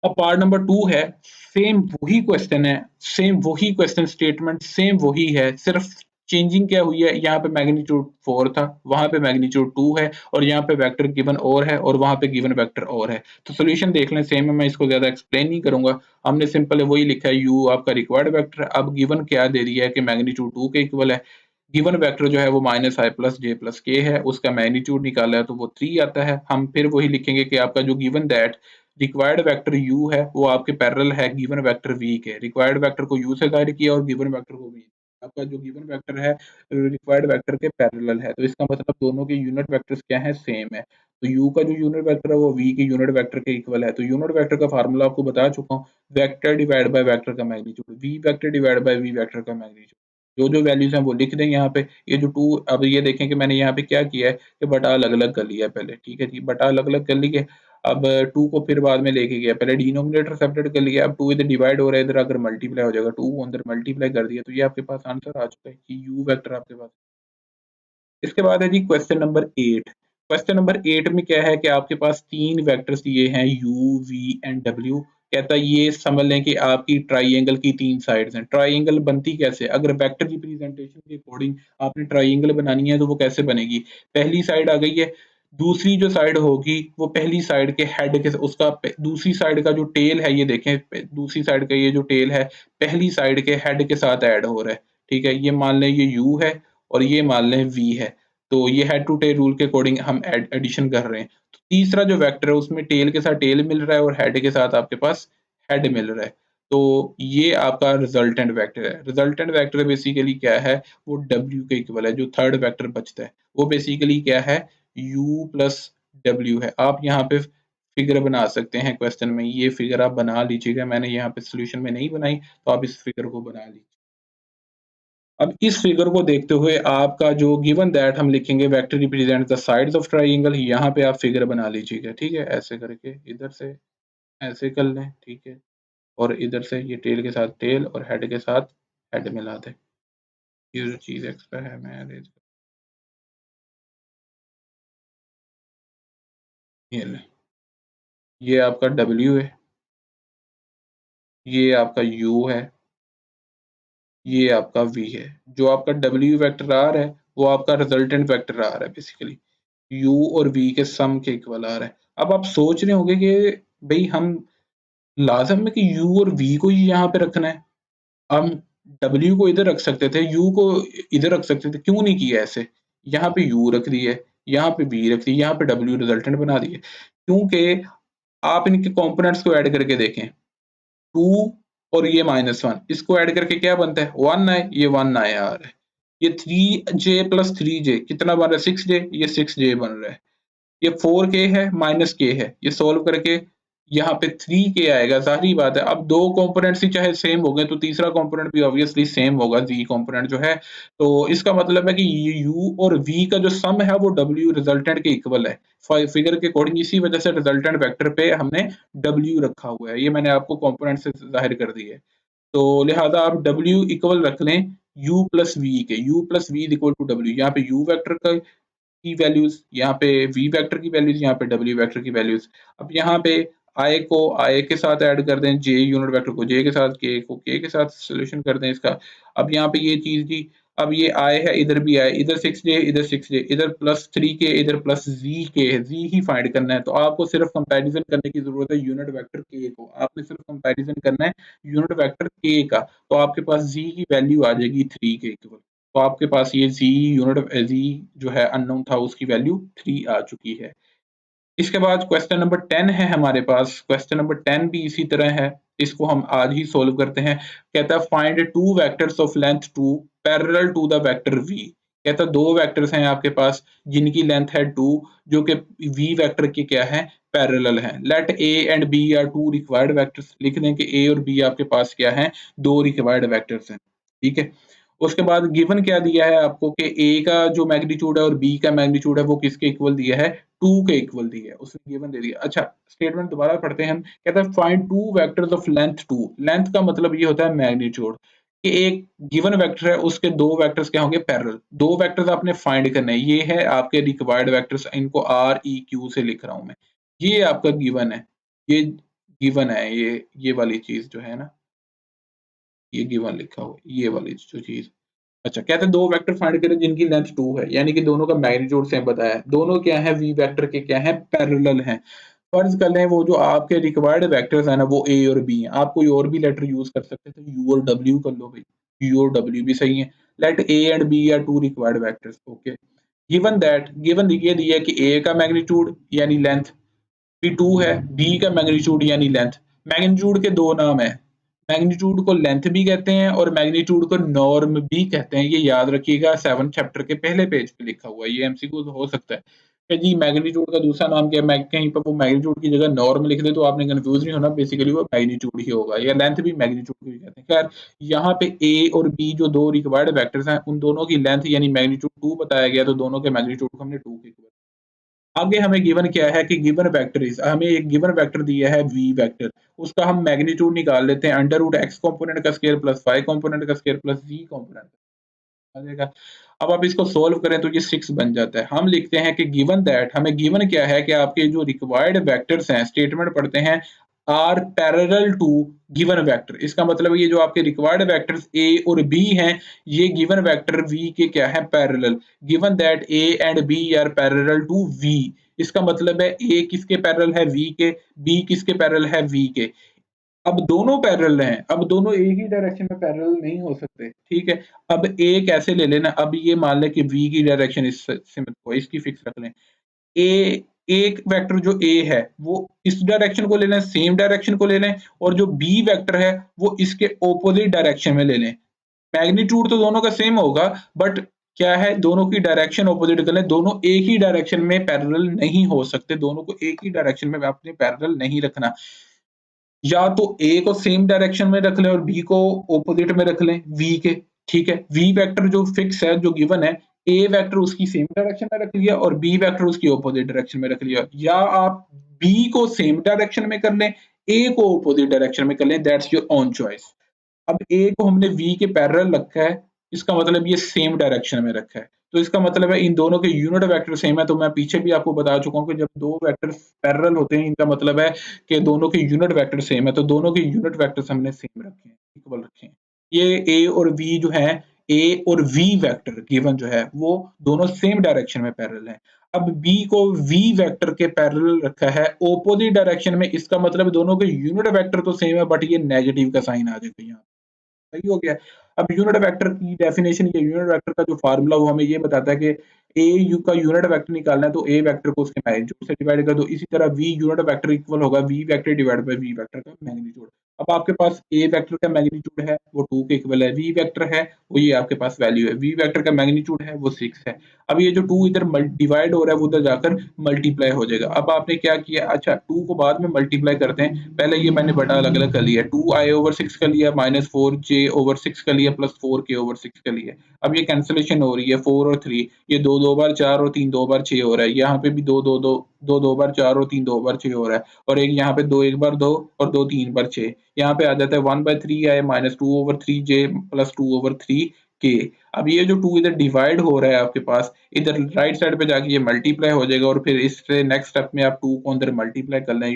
अब पार्ट नंबर 2 है, सेम वही क्वेश्चन है, सेम वही क्वेश्चन स्टेटमेंट सेम वही है, सिर्फ चेंजिंग क्या हुई है, यहाँ पे मैग्नीट्यूड 4 था, वहां पे मैग्नीट्यूड 2 है, और यहाँ पे वेक्टर गिवन और है, और वहां पे गिवन वेक्टर और है। तो सॉल्यूशन देख लें, सेम है, मैं इसको ज्यादा एक्सप्लेन नहीं करूंगा। हमने सिंपल वही लिखा है, u आपका रिक्वायर्ड वेक्टर है। अब गिवन क्या दे दिया है कि मैग्नीट्यूड 2 के इक्वल है। गिवन वेक्टर जो है वो माइनस आई प्लस जे प्लस के है, उसका मैग्नीट्यूड निकाला है तो वो 3 आता है। हम फिर वही लिखेंगे कि आपका जो given that required vector u है वो आपके पैरेलल है गिवन वेक्टर v के। रिक्वायर्ड वेक्टर को u से जाहिर किया और गिवन वेक्टर को v। आपका जो गिवन वेक्टर है रिक्वायर्ड वेक्टर के पैरेलल है, तो इसका मतलब दोनों के यूनिट वेक्टर्स क्या है, सेम है। तो u का जो यूनिट वेक्टर है वो v के यूनिट वेक्टर के इक्वल है। तो यूनिट वेक्टर का फार्मूला आपको बता चुका हूँ, वेक्टर डिवाइड बाय वेक्टर का magnitude, v vector divide bye v vector का मैग्नीट्यूड। जो वैल्यूज हैं वो लिख दें यहाँ पे। ये जो 2, अब ये देखें कि मैंने यहाँ पे क्या किया है कि बटा अलग अलग कर लिया है पहले, ठीक है जी, बटा अलग अलग कर लिया। अब 2 को फिर बाद में लेके गया, पहले डिनोमिनेटर सेपरेट कर लिया, अब 2 इधर डिवाइड हो रहा है, इधर अगर मल्टीप्लाई हो जाएगा, 2 अंदर मल्टीप्लाई कर दिया, तो ये आपके पास आंसर आ चुका है कि यू वेक्टर आपके पास। इसके बाद है जी क्वेश्चन नंबर 8। क्वेश्चन नंबर 8 में क्या है कि आपके पास 3 वेक्टर्स दिए हैं u, v एंड w। कहता है ये समझ लें कि आपकी ट्राइएंगल की 3 साइड्स हैं। ट्राइएंगल बनती कैसे, अगर वेक्टर रिप्रेजेंटेशन के अकॉर्डिंग आपने ट्राइएंगल बनानी है तो वो कैसे बनेगी। पहली साइड आ गई है, दूसरी जो साइड होगी वो पहली साइड के हेड के, उसका दूसरी साइड का जो टेल है, ये देखें दूसरी साइड का ये जो टेल है पहली साइड के हेड के साथ ऐड हो रहा है, ठीक है। ये मान लें ये u है और ये मान लें v है, तो ये हेड टू टेल रूल के अकॉर्डिंग हम एडिशन कर रहे हैं। तो तीसरा जो वेक्टर है उसमें टेल के साथ टेल मिल रहा है और हेड के साथ आपके पास हेड मिल रहा है, तो ये आपका रिजल्टेंट वेक्टर है। रिजल्टेंट वेक्टर बेसिकली क्या है, वो w के इक्वल है। जो थर्ड वेक्टर बचता है वो बेसिकली क्या है, u प्लस w है। आप यहाँ पे फिगर बना सकते हैं, क्वेश्चन में ये फिगर आप बना लीजिएगा, मैंने यहाँ पे सोल्यूशन में नहीं बनाई, तो आप इस फिगर को बना लीजिए। अब इस फिगर को देखते हुए आपका जो गिवन दैट हम लिखेंगे vector represent the sides of triangle, यहाँ पे आप फिगर बना लीजिएगा, ठीक है। ऐसे करके इधर से ऐसे कर लें, ठीक है, और इधर से ये टेल के साथ टेल और हेड के साथ हेड मिला दें। ये जो चीज एक्स्ट्रा है मैं erase ये ले, ये आपका W है, ये आपका U है, ये आपका V है। जो आपका W वेक्टर आ रहा है वो आपका रिजल्टेंट वेक्टर आ रहा है, बेसिकली U और V के सम के इक्वल आ रहा है। अब आप सोच रहे होंगे कि भाई हम लाजम है कि U और V को ही यहाँ पे रखना है, हम W को इधर रख सकते थे, U को इधर रख सकते थे, क्यों नहीं किया ऐसे। यहाँ पे U रख दी है, यहाँ पे V रख दी, यहाँ पे W रिजल्टेंट बना दिए, क्योंकि आप इनके कंपोनेंट्स को ऐड करके देखें, 2 और ये -1, इसको ऐड करके क्या बनता है, 1 आए, ये 1 आया आ रहा है। ये 3j प्लस 3j कितना बन रहा है, 6j, ये 6j बन रहा है। ये 4k है माइनस k है, ये सॉल्व करके यहाँ पे 3k आएगा। जाहिर बात है, अब दो कंपोनेंट्स ही चाहे सेम हो गए तो तीसरा कंपोनेंट भी ऑब्वियसली सेम होगा, z कंपोनेंट जो है। तो इसका मतलब है कि u और v का जो सम है वो w रिजल्टेंट के इक्वल है फिगर के अकॉर्डिंग। इसी वजह से रिजल्टेंट वेक्टर पे हमने w रखा हुआ है, ये मैंने आपको कंपोनेंट से जाहिर कर दी है। तो लिहाजा आप w इक्वल रख लें u प्लस v के, u plus v equal to w। यहाँ पे u वेक्टर का की वैल्यूज, यहाँ पे v वेक्टर की वैल्यूज, यहाँ पे w वेक्टर की वैल्यूज। अब यहाँ पे i को i के साथ ऐड कर दें, j यूनिट वेक्टर को j के साथ, k को k के साथ सॉल्यूशन कर दें इसका। अब यहाँ पे ये चीज जी, अब ये i है, इधर भी i, इधर 6j, इधर 6j, इधर प्लस 3k, इधर प्लस zk है, z ही फाइंड करना है। तो आपको सिर्फ कंपैरिजन करने की जरूरत है यूनिट वेक्टर k को, आपने सिर्फ कंपैरिजन करना है यूनिट वेक्टर k का, तो आपके पास z की वैल्यू आ जाएगी 3 के इक्वल। तो आपके पास ये z यूनिट z जो है अननोन था उसकी वैल्यू 3 आ चुकी है। इसके बाद क्वेश्चन नंबर 10 है हमारे पास। क्वेश्चन नंबर 10 भी इसी तरह है, इसको हम आज ही सोल्व करते हैं। कहता है find two vectors of length 2 parallel to the vector v। कहता है दो वेक्टर्स हैं आपके पास जिनकी लेंथ है 2, जो कि v वेक्टर के क्या है, पैरेलल है। Let a and b are two required vectors. लिख दें कि a और b आपके पास क्या है, दो रिक्वायर्ड वेक्टर्स हैं, ठीक है। उसके बाद गिवन क्या दिया है आपको कि a का जो मैग्नीट्यूड है और b का मैग्नीट्यूड है वो किसके इक्वल दिया है, 2 के इक्वल दिया है, उसने गिवन दे दिया। अच्छा, स्टेटमेंट दोबारा पढ़ते हैं हम। कहता है find two vectors of length 2। Length का मतलब ये होता है मैग्नीट्यूड, कि एक गिवन वेक्टर है उसके दो वेक्टर्स क्या होंगे, पैरेलल। दो वेक्टर्स आपने फाइंड करने हैं, ये है आपके रिक्वायर्ड वेक्टर्स, इनको आर ई क्यू से लिख रहा हूं मैं। ये आपका गिवन है, ये गिवन है, ये वाली चीज जो है ना, ये गिवन लिखा हुआ ये वाली जो चीज। अच्छा, कहते हैं दो वेक्टर फाइंड करें जिनकी लेंथ 2 है, यानी कि दोनों का मैग्नीट्यूड सेम बताया है, दोनों क्या है, वी वेक्टर के क्या है, पैरेलल हैं। फर्ज कर लें वो जो आपके रिक्वायर्ड वेक्टर्स है ना वो ए और बी हैं। आप कोई और भी लेटर यूज कर सकते थे, यू और डब्ल्यू कर लो भाई, यू और डब्ल्यू भी सही है। Let A and B are two required vectors, okay. Given that, given ये दिया है कि ए का मैग्नीट्यूड यानी लेंथ भी 2 है, बी का मैग्नीट्यूड यानी लेंथ। मैग्नीट्यूड के दो नाम है, मैग्नीट्यूड को लेंथ भी कहते हैं और मैग्नीट्यूड को नॉर्म भी कहते हैं। ये याद रखिएगा, 7 चैप्टर के पहले पेज पे लिखा हुआ है, ये एमसीक्यू हो सकता है कि जी मैग्नीट्यूड का दूसरा नाम क्या है, कहीं पर वो मैग्नीट्यूड की जगह नॉर्म लिख दे तो आपने कंफ्यूज नहीं होना, बेसिकली वो मैग्नीट्यूड ही होगा, या लेंथ भी मैग्नीट्यूड को ही कहते हैं। खैर, यहाँ पे ए और बी जो दो रिक्वायर्ड वेक्टर्स हैं उन दोनों की लेंथ यानी मैग्नीट्यूड 2 बताया गया, तो दोनों के मैग्नीट्यूड को हमने 2 के इक्वल। आगे हमें गिवन क्या है कि गिवन वेक्टर इज, हमें एक गिवन वेक्टर दिया है v वेक्टर, उसका हम मैग्नीट्यूड निकाल लेते हैं, अंडर रूट एक्स कॉम्पोनेंट का स्क्वायर प्लस वाई कॉम्पोनेंट का स्क्वायर प्लस v कॉम्पोनेंट आ जाएगा। अब आप इसको सोल्व करें तो ये 6 बन जाता है। हम लिखते हैं कि गिवन दैट, हमें गिवन क्या है कि आपके जो रिक्वायर्ड वेक्टर्स हैं, स्टेटमेंट पढ़ते हैं, are parallel to given vector. इसका मतलब ये जो आपके रिक्वायर्ड वेक्टर्स ए और बी हैं, ये गिवन वेक्टर वी के क्या है, parallel. Given that A and B are parallel to V, इसका मतलब है ए किसके पैरेलल है, वी के, बी किसके पैरेलल है, वी के। अब दोनों पैरेलल हैं, अब दोनों एक ही डायरेक्शन में पैरेलल नहीं हो सकते, ठीक है। अब ए कैसे ले लेना, अब ये मान लें कि v की डायरेक्शन इससे मत को इसकी फिक्स रख लें। ए, एक वेक्टर जो ए है वो इस डायरेक्शन को ले लें, सेम डायरेक्शन को ले लें, और जो बी वेक्टर है वो इसके ऑपोजिट डायरेक्शन में ले लें। मैग्नीट्यूड तो दोनों का सेम होगा, बट क्या है, दोनों की डायरेक्शन ऑपोजिट कर लें, दोनों एक ही डायरेक्शन में पैरेलल नहीं हो सकते, दोनों को एक ही डायरेक्शन में आपने पैरेलल नहीं रखना। या तो ए को सेम डायरेक्शन में रख लें और बी को ऑपोजिट में रख लें वी के, ठीक है। वी वेक्टर जो फिक्स है, जो गिवन है, ए वेक्टर उसकी सेम डायरेक्शन में रख लिया और बी वेक्टर उसकी ऑपोजिट डायरेक्शन में रख लिया, या आप बी को सेम डायरेक्शन में कर लें, ए को ऑपोजिट डायरेक्शन में कर लें, दैट्स योर ओन चॉइस। अब ए को हमने वी के पैरेलल रखा है, इसका मतलब ये सेम डायरेक्शन में रखा है, तो इसका मतलब है इन दोनों के यूनिट वेक्टर सेम है। तो मैं पीछे भी आपको बता चुका हूँ कि जब दो वेक्टर पैरेलल होते हैं, इनका मतलब है कि दोनों के यूनिट वेक्टर सेम है, तो दोनों के यूनिट वेक्टर्स हमने सेम रखे हैं, इक्वल रखे हैं। ये ए और वी जो है, ए और वी वेक्टर गिवन जो है वो दोनों सेम डायरेक्शन में पैरेलल है। अब बी को वी वेक्टर के पैरेलल रखा है ऑपोजिट डायरेक्शन में, इसका मतलब दोनों के यूनिट वेक्टर तो सेम है, बट ये नेगेटिव का साइन आ जाएगा यहाँ, सही हो गया। अब यूनिट वेक्टर की डेफिनेशन, ये यूनिट वेक्टर का जो फार्मूला वो हमें ये बताता है कि ए यू का यूनिट वेक्टर निकालना है तो ए वेक्टर को उसके मैग्नीट्यूड से डिवाइड कर दो। इसी तरह वी यूनिट वेक्टर इक्वल होगा V vector divide by V vector का मैग्नीट्यूड। अब आपके पास ए वेक्टर का मैग्नीट्यूड है वो 2 के इक्वल है, वी वेक्टर है वो ये आपके पास वैल्यू है, वी वेक्टर का मैग्नीट्यूड है वो 6 है। अब ये जो 2 इधर डिवाइड हो रहा है वो उधर जाकर मल्टीप्लाई हो जाएगा। अब आपने क्या किया, अच्छा 2 को बाद में मल्टीप्लाई करते हैं, पहले ये मैंने बटा अलग अलग कर लिया, 2i/6 कर लिया, -4j/6 कर लिया, प्लस 4k/6 कर लिया। अब ये कैंसिलेशन हो रही है, 4 और 3, ये 2 2 बार 4 और 3 2 बार 6 हो रहा है, यहाँ पे भी 2 2 2 2 2 बार 4 और 3 2 बार 6 हो रहा है, और एक यहाँ पे 2 1 बार 2 और 2 3 बार 6, यहाँ पे आ जाता है 1/3i -2/3j प्लस 2/3k। अब ये जो 2 इधर डिवाइड हो रहा है आपके पास, इधर राइट साइड पे जाके ये मल्टीप्लाई हो जाएगा, और फिर इससे नेक्स्ट स्टेप में आप 2 को अंदर मल्टीप्लाई कर लें,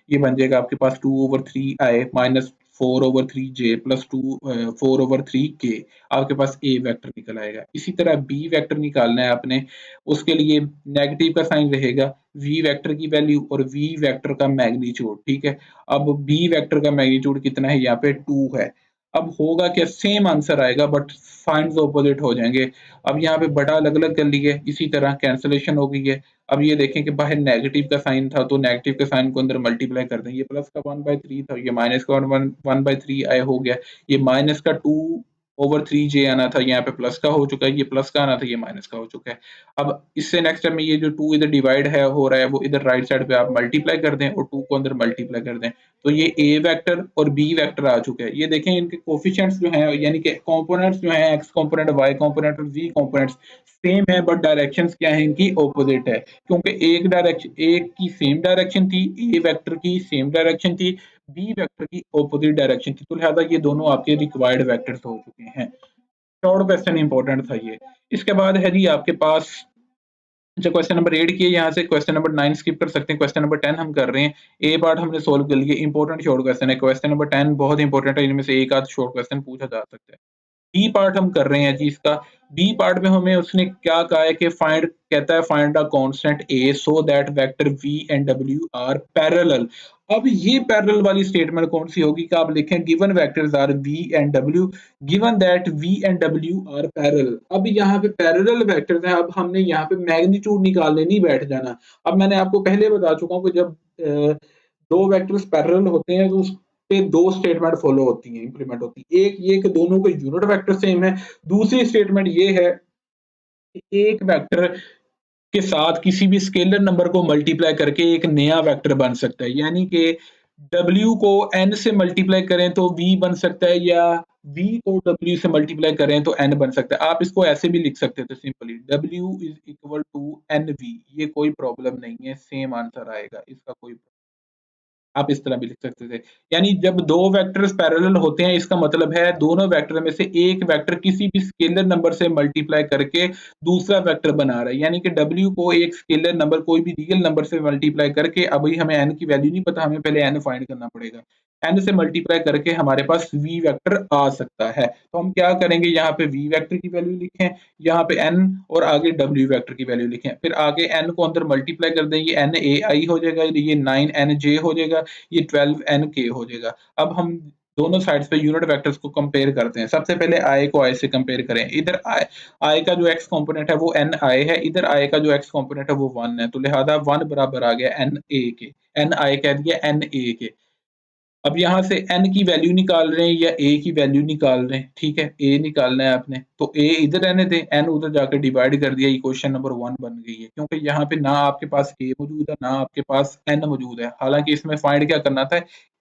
ये बन जाएगा आपके पास 2/3i minus 4/3j plus 4/3k। आपके पास ए वेक्टर निकल आएगा। इसी तरह बी वेक्टर निकालना है आपने, उसके लिए नेगेटिव का साइन रहेगा, वी वेक्टर की वैल्यू और वी वेक्टर का मैग्नीट्यूड, ठीक है। अब बी वेक्टर का मैग्नीट्यूड कितना है, यहाँ पे 2 है। अब होगा क्या, सेम आंसर आएगा बट साइंस ऑपोजिट हो जाएंगे। अब यहाँ पे बटा अलग अलग कर लिए, इसी तरह कैंसलेशन हो गई है। अब ये देखें कि बाहर नेगेटिव का साइन था तो नेगेटिव के साइन को अंदर मल्टीप्लाई कर दें, ये प्लस का 1/3 था, ये माइनस का 1/3 आया हो गया, ये माइनस का 2/3j आना था, यहाँ पे प्लस का हो चुका है, ये प्लस का आना था, ये माइनस का हो चुका है। अब इससे नेक्स्ट स्टेप में ये जो 2 इधर डिवाइड है हो रहा है वो इधर राइट साइड पे आप मल्टीप्लाई कर दें और 2 को अंदर मल्टीप्लाई कर दें, तो ये ए वेक्टर और बी वेक्टर आ चुके हैं। ये देखें इनके कोफिशिएंट्स जो हैं यानी कि कंपोनेंट्स जो हैं, एक्स कंपोनेंट, वाई कंपोनेंट और जी कंपोनेंट्स सेम है बट डायरेक्शंस क्या है इनकी, ऑपोजिट है, क्योंकि एक की सेम डायरेक्शन थी, ए वेक्टर की सेम डायरेक्शन थी, बी वेक्टर की ऑपोजिट डायरेक्शन थी, तो लिहाजा ये दोनों आपके रिक्वायर्ड वेक्टर्स हो चुके हैं। शॉर्ट क्वेश्चन इंपॉर्टेंट था ये। इसके बाद है जी आपके पास, अच्छा क्वेश्चन नंबर 8 किए, यहाँ से क्वेश्चन नंबर 9 स्किप कर सकते हैं, क्वेश्चन नंबर 10 हम कर रहे हैं। ए पार्ट हमने सोल्व कर लिया, इंपॉर्टेंट शॉर्ट क्वेश्चन है, क्वेश्चन नंबर 10 बहुत इंपॉर्टेंट है, इनमें से एक आध शॉर्ट क्वेश्चन पूछा जा सकता है। बी पार्ट हम कर रहे हैं जी इसका। बी पार्ट में हमें उसने क्या कहा है कि फाइंड, कहता है find a constant A so that vector V and W are parallel. अब ये पैरेलल वाली स्टेटमेंट कौन सी होगी कि आप लिखें given vectors are V and W, given that V and W are parallel. अब यहाँ पे पैरेलल वेक्टर्स हैं, अब हमने यहाँ पे मैग्नीट्यूड निकालने नहीं बैठ जाना। अब मैंने आपको पहले बता चुका हूँ कि जब दो वेक्टर्स पैरेलल होते हैं तो पे दो स्टेटमेंट फॉलो होती हैं, इंप्लीमेंट होती है। एक ये कि दोनों के यूनिट वेक्टर सेम है, दूसरी स्टेटमेंट ये है कि एक वेक्टर के साथ किसी भी स्केलर नंबर को मल्टीप्लाई करके एक नया वेक्टर बन सकता है, यानी कि W को N से मल्टीप्लाई करें तो V बन सकता है, या V को W से मल्टीप्लाई करें तो N बन सकता है। आप इसको ऐसे भी लिख सकते थे simply, W is equal to NV, ये कोई प्रॉब्लम नहीं है, सेम आंसर आएगा, इसका कोई, आप इस तरह भी लिख सकते थे। यानी जब दो वेक्टर्स पैरेलल होते हैं इसका मतलब है दोनों वेक्टर में से एक वेक्टर किसी भी स्केलर नंबर से मल्टीप्लाई करके दूसरा वेक्टर बना रहा है, यानी कि W को एक स्केलर नंबर कोई भी रियल नंबर से मल्टीप्लाई करके, अभी हमें n की वैल्यू नहीं पता, हमें पहले n फाइंड करना पड़ेगा, n से मल्टीप्लाई करके हमारे पास v वेक्टर आ सकता है। तो हम क्या करेंगे, यहाँ पे v वेक्टर की वैल्यू लिखें, यहाँ पे n और आगे w वेक्टर की वैल्यू लिखें, फिर आगे n को अंदर मल्टीप्लाई कर दें, ये n a i हो जाएगा, ये 9 n j हो जाएगा, ये 12 n k हो जाएगा। अब हम दोनों साइड्स पे यूनिट वेक्टर्स को कंपेयर करते हैं। सबसे पहले i को i से कंपेयर करें, इधर i का जो x कंपोनेंट है वो n i है, इधर i का जो x कंपोनेंट है वो 1 है, तो लिहाजा 1 बराबर आ गया n a के, n i कह दिया n a के। अब यहाँ से n की वैल्यू निकाल रहे हैं या a की वैल्यू निकाल रहे हैं, ठीक है, a निकालना है आपने, तो a इधर रहने दें, n उधर जाकर डिवाइड कर दिया, इक्वेशन नंबर 1 बन गई है, क्योंकि यहाँ पे ना आपके पास a मौजूद है ना आपके पास n मौजूद है। हालांकि इसमें फाइंड क्या करना था,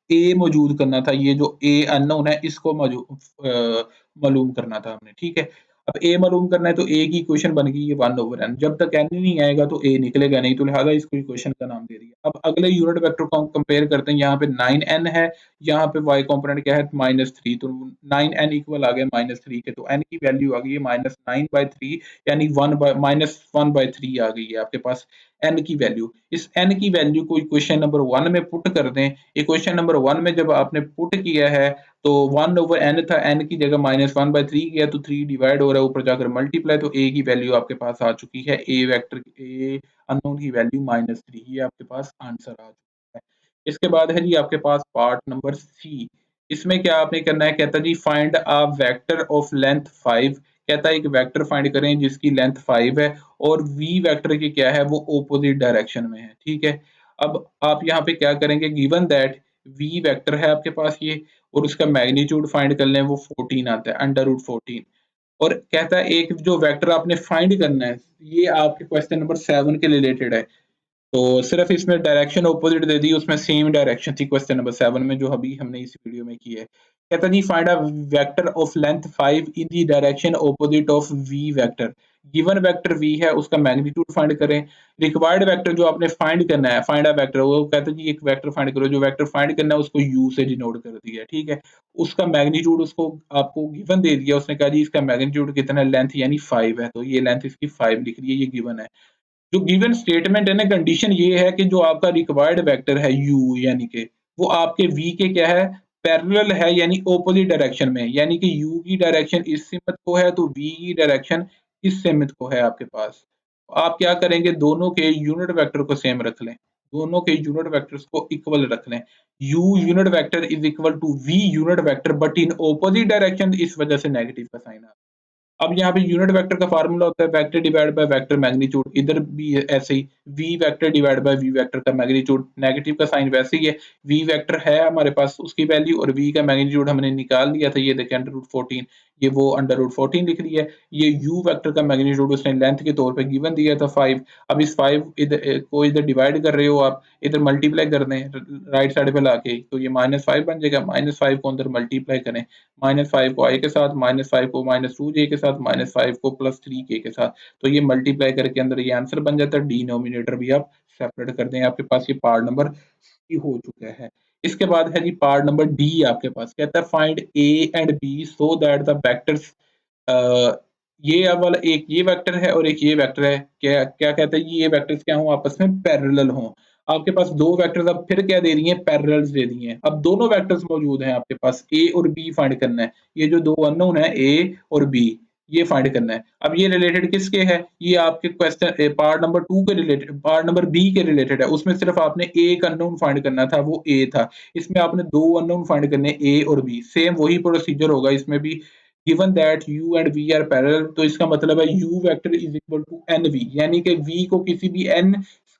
a मौजूद करना था, ये जो a अननोन है इसको मालूम करना था हमने, ठीक है। अब a मालूम करना है तो a की इक्वेशन बन गई है 1/n, जब तक n नहीं आएगा तो a निकलेगा नहीं, तो लिहाजा इसको इक्वेशन का नाम दे दिया। अब अगले यूनिट वेक्टर को हम कंपेयर करते हैं, यहाँ पे 9n है, यहाँ पे y कंपोनेंट क्या है -3, तो 9n इक्वल आ गया -3 के, तो n की वैल्यू आ गई है -9/3, यानी -1/3 आ गई है आपके पास n की वैल्यू। इस n की वैल्यू को इक्वेशन नंबर 1 में पुट कर दें। इक्वेशन नंबर 1 में जब आपने पुट किया है तो 1/n था, n की जगह -1/3 किया तो 3 डिवाइड हो रहा है, ऊपर जाकर मल्टीप्लाई, तो a की वैल्यू आपके पास आ चुकी है, a वेक्टर a अननोन की वैल्यू -3, ये आपके पास आंसर आ चुका है। इसके बाद है जी आपके पास पार्ट नंबर सी। इसमें क्या आपने करना है, कहता है जी find a vector of length 5, कहता है एक वेक्टर फाइंड करें जिसकी लेंथ 5 है और v वेक्टर की क्या है वो ऑपोजिट डायरेक्शन में है, ठीक है। अब आप यहाँ पे क्या करेंगे, गिवन दैट v वेक्टर है आपके पास ये, और उसका मैग्नीट्यूड फाइंड कर लें, वो 14 आता है, √14। और कहता है एक जो वेक्टर आपने फाइंड करना है, ये आपके क्वेश्चन नंबर 7 के रिलेटेड है, तो सिर्फ इसमें डायरेक्शन ऑपोजिट दे दी, उसमें सेम डायरेक्शन थी क्वेश्चन नंबर 7 में जो अभी हमने इस वीडियो में की है। कहता जी find a vector of length 5 in the direction opposite of v vector. Given vector v है उसका मैग्नीट्यूड फाइंड करें। रिक्वायर्ड वेक्टर जो आपने फाइंड करना है, फाइंड अ वेक्टर, वो कहता है जी एक वेक्टर फाइंड करो, जो वेक्टर फाइंड करना है उसको u से डिनोट कर दिया, ठीक है। उसका मैग्नीट्यूड उसको आपको गिवन दे दिया, उसने कहा जी इसका मैग्नीट्यूड कितना है, लेंथ यानी 5 है, तो ये लेंथ इसकी 5 लिख रही है, ये गिवन है। जो गिवन स्टेटमेंट है ना, कंडीशन ये है कि जो आपका रिक्वायर्ड वेक्टर है u, यानी कि वो आपके v के क्या है, पैरेलल है, यानी ऑपोजिट डायरेक्शन में, यानी कि u की डायरेक्शन इस सिमत को है तो v की डायरेक्शन इस सिमत को है आपके पास। आप क्या करेंगे, दोनों के यूनिट वेक्टर को सेम रख लें। दोनों के यूनिट वेक्टर्स को इक्वल रख लें। u unit vector is equal to v unit vector but in opposite direction, इस वजह से नेगेटिव का साइन आ। अब यहाँ पे यूनिट वेक्टर का फार्मूला होता है vector divide by vector magnitude, इधर भी ऐसे ही v vector divide bye v vector का मैग्नीट्यूड, नेगेटिव का साइन वैसे ही है, v वेक्टर है हमारे पास उसकी वैल्यू और v का मैग्नीट्यूड हमने निकाल लिया था, ये देखिए √14, ये वो √14 लिख लिया है। ये u वेक्टर का मैग्नीट्यूड उसने लेंथ के तौर पे गिवन दिया था 5। अब इस 5 इधर को इधर डिवाइड कर रहे हो आप, इधर मल्टीप्लाई कर दें राइट साइड पे लाके, तो ये -5 बन जाएगा। -5 को अंदर मल्टीप्लाई करें, -5 को i के साथ, -5 को -2j के साथ, -5 को +3k के साथ, तो ये मल्टीप्लाई करके अंदर ये आंसर बन जाता है। डिनोमिनेटर भी आप सेपरेट कर दें, आपके पास ये पार्ट नंबर सी हो चुका है। इसके बाद है जी पार्ट नंबर डी, आपके पास कहता है find a and b so that the vectors, ये अब वाला एक ये वेक्टर है और एक ये वेक्टर है, क्या क्या कहता है ये वेक्टर्स क्या हो आपस में पैरेलल हों। आपके पास दो वेक्टर्स अब फिर क्या दे दिए हैं, पैरेलल्स दे दिए हैं। अब दोनों वेक्टर्स मौजूद हैं आपके पास, ए और बी फाइंड करना है। ये जो दो अननोन है ए और बी, ये फाइंड करना है। अब ये रिलेटेड किसके है, ये आपके क्वेश्चन पार्ट नंबर 2 के रिलेटेड, पार्ट नंबर बी के रिलेटेड है। उसमें सिर्फ आपने एक अननोन फाइंड करना था, वो ए था। इसमें आपने दो अननोन फाइंड करने, ए और बी। सेम वही प्रोसीजर होगा इसमें भी। Given that u and v are parallel, तो इसका मतलब है u vector is equal to nv, यानी कि v को किसी भी n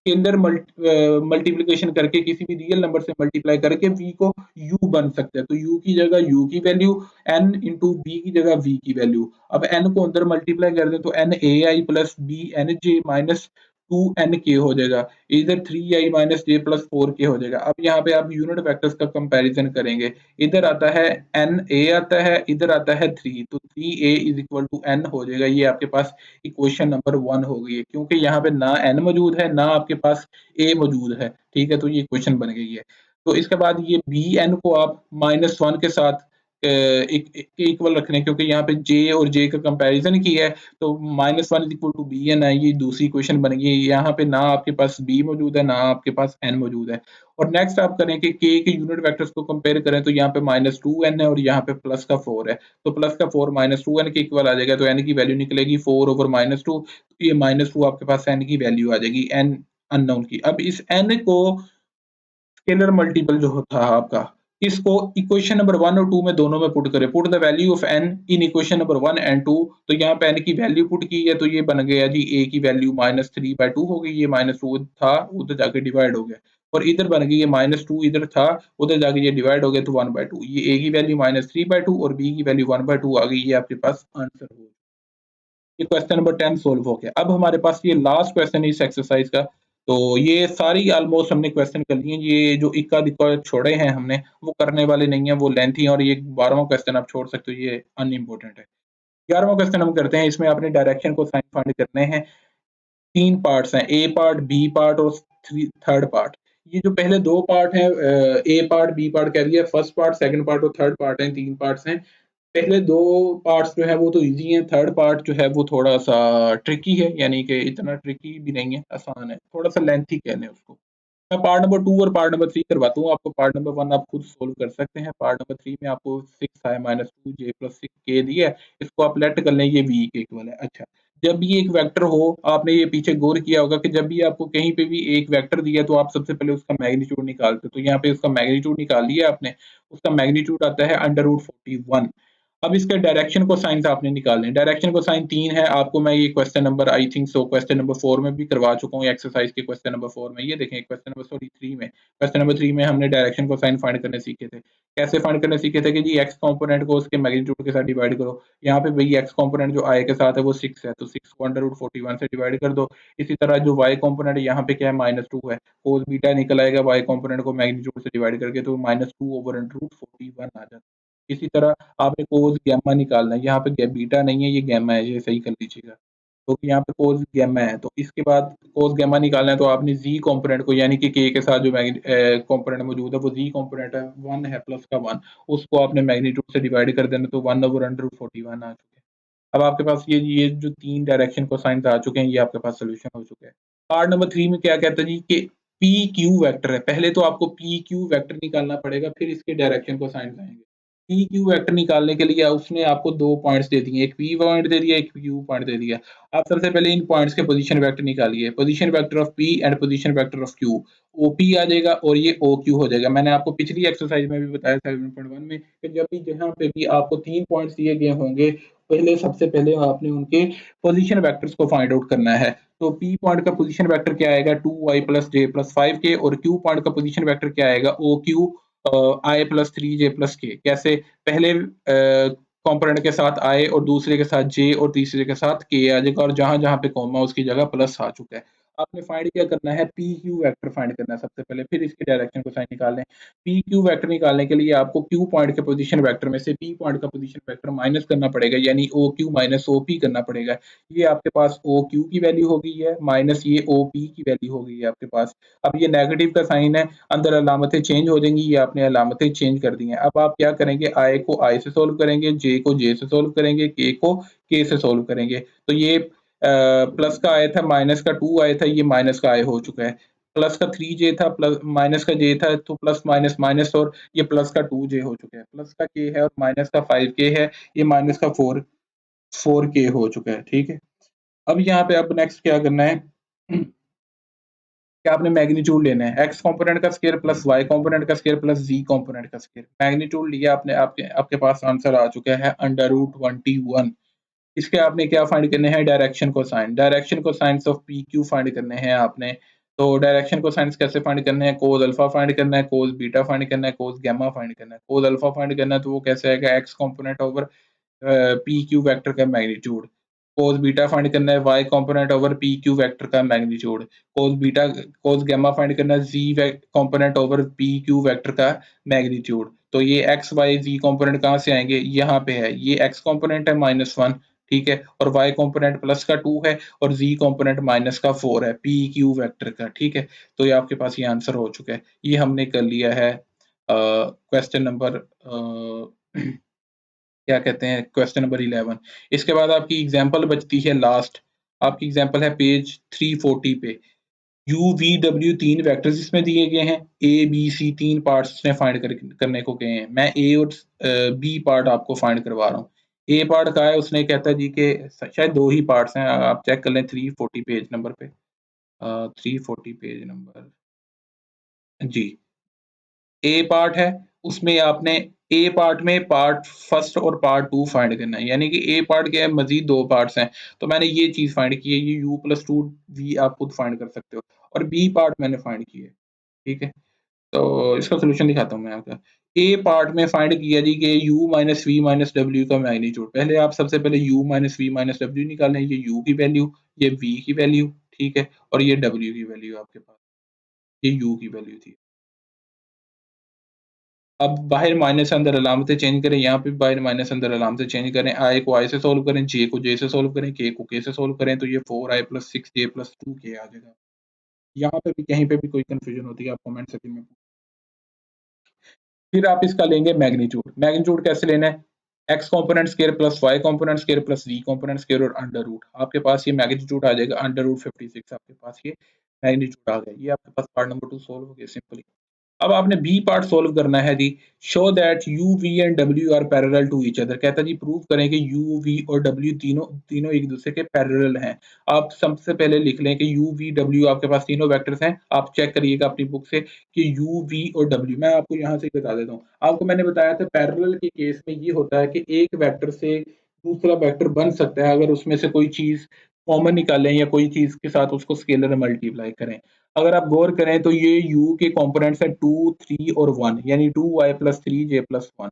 के अंदर मल्टीप्लिकेशन करके, किसी भी रियल नंबर से मल्टीप्लाई करके v को u बन सकता है। तो u की जगह u की वैल्यू, n इंटू v की जगह v की वैल्यू। अब n को अंदर मल्टीप्लाई कर दें तो n a i plus b n j minus 2nk हो जाएगा, इधर 3i minus j plus 4k हो जाएगा। अब यहाँ पे आप यूनिट वेक्टर्स का कंपैरिजन करेंगे, इधर आता है एन ए आता है, इधर आता है 3, तो 3a is equal to n हो जाएगा। ये आपके पास इक्वेशन नंबर 1 हो गई है, क्योंकि यहाँ पे ना n मौजूद है ना आपके पास a मौजूद है, ठीक है, तो ये इक्वेशन बन गई है। तो इसके बाद ये बी एन को आप -1 के साथ इक्वल रखने, क्योंकि यहाँ पे j और j का कंपैरिजन किया है, तो -1 is equal to B N है, ये दूसरी इक्वेशन बन गई। यहाँ पे ना आपके पास b मौजूद है ना आपके पास n मौजूद है। और नेक्स्ट आप करें कि k के यूनिट वेक्टर्स को कंपेयर करें, तो यहाँ पे -2n है और यहाँ पे प्लस का 4 है, तो प्लस का 4 -2n के इक्वल आ जाएगा, तो n की वैल्यू निकलेगी 4 ओवर -2, तो ये -2 आपके पास n की वैल्यू आ जाएगी, n अननोन की। अब इस n को स्केलर मल्टीपल जो होता है आपका, इसको इक्वेशन नंबर 1 और 2 में दोनों में पुट करें, put the value of n in equation number 1 and 2, तो यहाँ पे n की वैल्यू पुट की है, तो ये बन गया जी a की वैल्यू -3/2 हो गई, ये -2 था उधर जाके डिवाइड हो गया, और इधर बन गई है -2 इधर था उधर जाके ये डिवाइड हो गया, तो 1/2, ये a की वैल्यू -3/2 और b की वैल्यू 1/2 आ गई, ये आपके पास आंसर हो। ये क्वेश्चन नंबर 10 सोल्व हो गया। अब हमारे पास ये लास्ट क्वेश्चन है इस एक्सरसाइज का, तो ये सारी ऑलमोस्ट हमने क्वेश्चन कर लिए। ये जो इक्का दुक्का छोड़े हैं हमने, वो करने वाले नहीं है, वो लेंथी है, और ये 12वां क्वेश्चन आप छोड़ सकते हो, ये अनइम्पोर्टेंट है। 11वां क्वेश्चन हम करते हैं, इसमें आपने डायरेक्शन को साइन फाइंड करने हैं। 3 पार्ट्स हैं, ए पार्ट, बी पार्ट और थर्ड पार्ट। ये जो पहले 2 पार्ट हैं, ए पार्ट, बी पार्ट कह दिया, फर्स्ट पार्ट, सेकंड पार्ट और थर्ड पार्ट हैं, 3 पार्ट्स हैं। पहले 2 पार्ट्स जो है वो तो ईज़ी हैं, थर्ड पार्ट जो है वो थोड़ा-सा ट्रिकी है, यानी कि इतना ट्रिकी भी नहीं है, आसान है, थोड़ा-सा लेंथी कह लें उसको। मैं पार्ट नंबर 2 और पार्ट नंबर 3 करवाता हूँ आपको, पार्ट नंबर 1 आप खुद सोल्व कर सकते हैं। पार्ट नंबर 3 में आपको 6i minus 2j plus 6k दिया है, इसको आप लेट कर लें, ये v के इक्वल है। अच्छा, जब भी एक वेक्टर हो, आपने ये पीछे गौर किया होगा कि जब भी आपको कहीं पे भी एक वेक्टर दिया है, तो आप सबसे पहले उसका मैग्नीट्यूड निकालते हो, तो यहाँ पे उसका मैग्नीट्यूड निकाल लिया आपने, उसका मैग्नीट्यूड आता है √41। अब इसके डायरेक्शन को साइंस आपने निकालने हैं, डायरेक्शन को साइन 3 है, आपको मैं ये question number I think so question number 4 में भी करवा चुका हूँ, एक्सरसाइज के क्वेश्चन नंबर 4 में। ये देखें क्वेश्चन नंबर सॉरी 3 में, क्वेश्चन नंबर 3 में हमने डायरेक्शन को साइन फाइंड करने सीखे थे। कैसे फाइंड करने सीखे थे कि जी एक्स कंपोनेंट को उसके मैग्नीट्यूड के साथ डिवाइड करो। यहाँ पे भई एक्स कंपोनेंट जो i के साथ है वो 6 है, तो 6 को √41 से डिवाइड कर दो। इसी तरह जो y कंपोनेंट यहाँ पे क्या है -2 है, कोस बीटा निकल आएगा y कंपोनेंट को मैग्नीट्यूड से डिवाइड करके, तो -2 ओवर √41 आ जाता है। इसी तरह आपने कोस गामा निकालना है, यहाँ पे बीटा नहीं है, ये गामा है, ये सही कर लीजिएगा। तो यहाँ पे कोस गामा है, तो इसके बाद कोस गामा निकालना है, तो आपने जी कंपोनेंट को, यानी कि के साथ जो कंपोनेंट मौजूद है वो जी कंपोनेंट है, 1 है प्लस का 1, उसको आपने मैग्नीट्यूड से डिवाइड कर देना, तो 1 ओवर अंडर 41 आ चुके हैं। अब आपके पास ये जो 3 डायरेक्शन कोसाइन्स आ चुके हैं, ये आपके पास सॉल्यूशन हो चुके हैं। पार्ट नंबर 3 में क्या कहता है जी कि पी क्यू वेक्टर है, पहले तो आपको पी क्यू वेक्टर निकालना पड़ेगा, फिर इसके डायरेक्शन कोसाइन्स आएंगे। पी क्यू वेक्टर निकालने के लिए उसने आपको 2 पॉइंट्स दे दिए, एक पी पॉइंट दे दिया, एक क्यू पॉइंट दे दिया। आप सबसे पहले इन पॉइंट्स के पोजीशन वेक्टर निकालिए, position vector of P and position vector of Q. OP आ जाएगा और ये ओक्यू हो जाएगा। मैंने आपको पिछली एक्सरसाइज में भी बताया 7.1 में कि जब भी जहाँ पे भी आपको 3 पॉइंट्स दिए गए होंगे, पहले सबसे पहले आपने उनके पोजीशन वेक्टर्स को फाइंड आउट करना है। तो पी पॉइंट का पोजीशन वेक्टर क्या आएगा 2y + j + 5k और क्यू पॉइंट का पोजीशन वेक्टर क्या आएगा ओक्यू i + 3j + k। कैसे? पहले कंपोनेंट के साथ i और दूसरे के साथ j और तीसरे के साथ k आ जाएगा और जहाँ-जहाँ पे कॉमा उसकी जगह प्लस आ चुका है। आपने फाइंड क्या करना है पी क्यू वेक्टर फाइंड करना है सबसे पहले, फिर इसकी डायरेक्शन कोसाइन निकालना है। पी क्यू वेक्टर निकालने के लिए आपको क्यू पॉइंट के पोजीशन वेक्टर में से पी पॉइंट का पोजीशन वेक्टर माइनस करना पड़ेगा, यानी O Q minus O P करना पड़ेगा। ये आपके पास ओ क्यू की वैल्यू हो गई है माइनस ये ओ पी की वैल्यू हो गई है आपके पास। अब ये नेगेटिव का साइन है, अंदर अलामतें चेंज हो जाएंगी, ये आपने अलामतें चेंज कर दी हैं। अब आप क्या करेंगे, आई को आई से सोल्व करेंगे, जे को जे से सोल्व करेंगे, के को के से सोल्व करेंगे। तो ये प्लस का आया था, माइनस का 2 आया था, ये माइनस का आई हो चुका है। प्लस का 3j था, प्लस माइनस का j था, तो प्लस माइनस माइनस और ये प्लस का 2j हो चुका है। प्लस का k है और माइनस का 5k है, ये माइनस का 4k हो चुका है। ठीक है। अब यहाँ पे अब नेक्स्ट क्या करना है कि आपने मैग्नीट्यूड लेना है, एक्स कंपोनेंट का स्क्वायर प्लस वाई कंपोनेंट का स्क्वायर प्लस जी कंपोनेंट का स्क्वायर। मैग्नीट्यूड लिया आपने, आपके आपके पास आंसर आ चुका है √21। इसके आपने क्या फाइंड करने हैं, direction cosine. Direction cosines of P Q find करने हैं आपने। तो डायरेक्शन कोसाइन्स कैसे फाइंड करने हैं, कोस अल्फा फाइंड करना है, कोस बीटा फाइंड करना है, कोस गामा फाइंड करना है। कोस अल्फा फाइंड करना है तो वो कैसे आएगा, X component over P Q vector का मैग्नीट्यूड। कोस बीटा फाइंड करना है, Y component over P Q vector का मैग्नीट्यूड। कोस गामा फाइंड करना है, Z component over P Q vector का मैग्नीट्यूड। तो ये एक्स वाई जी कंपोनेंट कहाँ से आएंगे, यहाँ पे है, ये एक्स कंपोनेंट है -1, ठीक है, और वाई कंपोनेंट प्लस का 2 है और जी कंपोनेंट माइनस का 4 है पी क्यू वेक्टर का। ठीक है, तो ये आपके पास ये आंसर हो चुका है। ये हमने कर लिया है क्वेश्चन नंबर क्या कहते हैं, क्वेश्चन नंबर 11। इसके बाद आपकी एग्जांपल बचती है लास्ट। आपकी एग्जांपल है पेज 340 पे। यू वी डब्ल्यू 3 वेक्टर्स इसमें दिए गए हैं, ए बी सी 3 पार्ट्स इसने फाइंड करने को कहे हैं। मैं ए और बी पार्ट आपको फाइंड करवा रहा हूँ। ए पार्ट का है, उसने कहता है जी के शायद 2 ही पार्ट्स हैं, आप चेक कर लें 340 पेज नंबर पे। 340 पेज नंबर जी। ए पार्ट है, उसमें आपने ए पार्ट में पार्ट फर्स्ट और पार्ट 2 फाइंड करना है, यानी कि ए पार्ट क्या है, मज़ीद 2 पार्ट्स हैं, तो मैंने ये चीज़ फाइंड की है, ये u+2v आप खुद फाइंड कर सकते हो और बी पार्ट मैंने फाइंड की है, ठीक है? तो इसका सॉल्यूशन दिखाता हूँ मैं आपको। ए पार्ट में फाइंड किया जी कि u minus v minus w का मैग्नीट्यूड। पहले आप सबसे पहले u minus v minus w निकालें, ये u की वैल्यू, ये v की वैल्यू, ठीक है? और ये w की वैल्यू आपके पास, ये u की वैल्यू थी। अब बाहर माइनस अंदर अलामतें चेंज करें, यहाँ पे बाहर माइनस अंदर अलामतें चेंज करें, i को i से सोल्व करें, j को j से सोल्व करें, k को k से सोल्व करें, तो ये 4i + 6j + 2k आ जाएगा। यहाँ पे भी कहीं पे भी कोई कन्फ्यूजन होती है आप कमेंट सेक्शन में। फिर आप इसका लेंगे मैग्नीट्यूड। मैग्नीट्यूड कैसे लेना है, x component square plus y component square plus z component square और अंडर रूट। आपके पास ये मैग्नीट्यूड आ जाएगा √56। आपके पास ये मैग्नीट्यूड आ गया। ये आपके पास पार्ट नंबर 2 सोल्व हो गया सिंपली। अब आपने बी पार्ट सोल्व करना है जी। Show that U V and W are parallel to each other. कहता है जी प्रूव करें कि यू वी और डब्ल्यू तीनों तीनों एक दूसरे के पैरेलल हैं। आप सबसे पहले लिख लें कि यू वी डब्ल्यू आपके पास तीनों वेक्टर्स हैं। आप चेक करिएगा अपनी बुक से कि यू वी और डब्ल्यू, मैं आपको यहाँ से बता देता हूँ। आपको मैंने बताया था पैरेलल के केस में ये होता है कि एक वेक्टर से दूसरा वेक्टर बन सकता है अगर उसमें से कोई चीज कॉमन निकालें या कोई चीज के साथ उसको स्केलर मल्टीप्लाई करें। अगर आप गौर करें तो ये u के कंपोनेंट्स हैं 2, 3 और 1, यानी 2y + 3j + 1।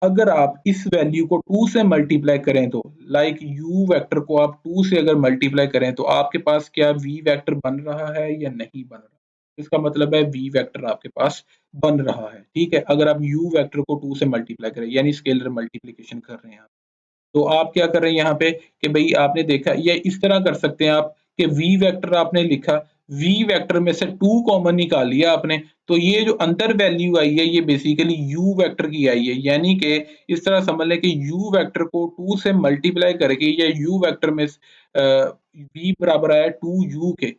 अगर आप इस वैल्यू को 2 से मल्टीप्लाई करें तो लाइक u वेक्टर को आप 2 से अगर मल्टीप्लाई करें तो आपके पास क्या v वेक्टर बन रहा है या नहीं बन रहा? इसका मतलब है v वेक्टर आपके पास बन रहा है, ठीक है? अगर आप u वेक्टर को 2 से मल्टीप्लाई करें यानी स्केलर मल्टीप्लिकेशन कर रहे हैं आप। तो आप क्या कर रहे हैं यहाँ पे कि भई आपने देखा या इस तरह कर सकते हैं आप कि v वेक्टर आपने लिखा, v वेक्टर में से 2 कॉमन निकाल लिया आपने, तो ये जो अंदर वैल्यू आई है ये बेसिकली u वेक्टर की आई है। यानी कि इस तरह समझ लें कि u वेक्टर को 2 से मल्टीप्लाई करके या u वेक्टर में v बराबर आया 2u के।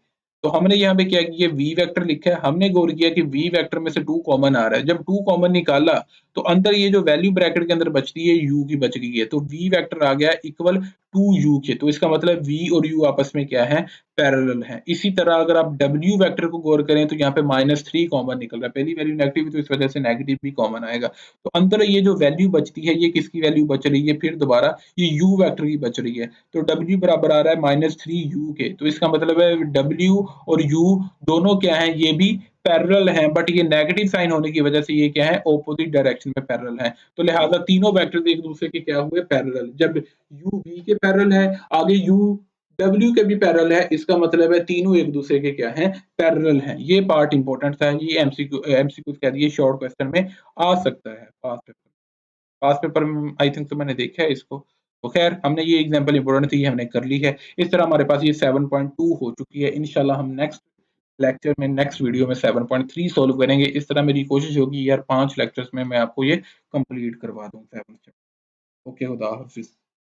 तो हमने यहाँ पे क्या किया, वी वेक्टर लिखा है, हमने गौर किया कि वी वेक्टर में से 2 कॉमन आ रहा है, जब 2 कॉमन निकाला तो अंदर ये जो वैल्यू ब्रैकेट के अंदर बचती है यू की बच गई है, तो वी वेक्टर आ गया इक्वल 2 यू के, तो इसका मतलब वी और यू आपस में क्या है, पैरेलल है। इसी तरह अगर आप डब्ल्यू वेक्टर को गौर करें तो यहाँ पे -3 कॉमन निकल रहा है, पहली वैल्यू नेगेटिव तो इस वजह से नेगेटिव भी कॉमन आएगा, तो अंदर ये जो वैल्यू बचती है ये किसकी वैल्यू बच रही है, फिर दोबारा ये यू वेक्टर की बच रही है, तो W बराबर आ रहा है -3u के, तो इसका मतलब है W और U दोनों क्या है, ये भी पैरेलल हैं, बट ये नेगेटिव साइन होने की वजह से ये क्या है, ऑपोजिट डायरेक्शन में पैरेलल हैं, तो लिहाजा तीनों वेक्टर्स एक दूसरे के क्या हुए, पैरेलल। जब U V के पैरेलल है, आगे U W के भी पैरेलल है, इसका मतलब है तीनों एक दूसरे के क्या हैं, पैरेलल हैं। ये पार्ट इंपॉर्टेंट था, ये एमसीक्यू कह दिए शॉर्ट क्वेश्चन में आ सकता है पास्ट पेपर में, आई थिंक तो मैंने देखा है इसको। तो खैर हमने ये एग्जांपल इंपॉर्टेंट थी, हमने कर ली है। इस तरह हमारे पास ये 7.2 हो चुकी है। इंशाल्लाह हम नेक्स्ट लेक्चर में, नेक्स्ट वीडियो में 7.3 सॉल्व करेंगे। इस तरह मेरी कोशिश होगी यार 5 लेक्चर्स में मैं आपको ये कंप्लीट करवा दूं 7 चैप्टर। ओके, खुदा हाफिज़।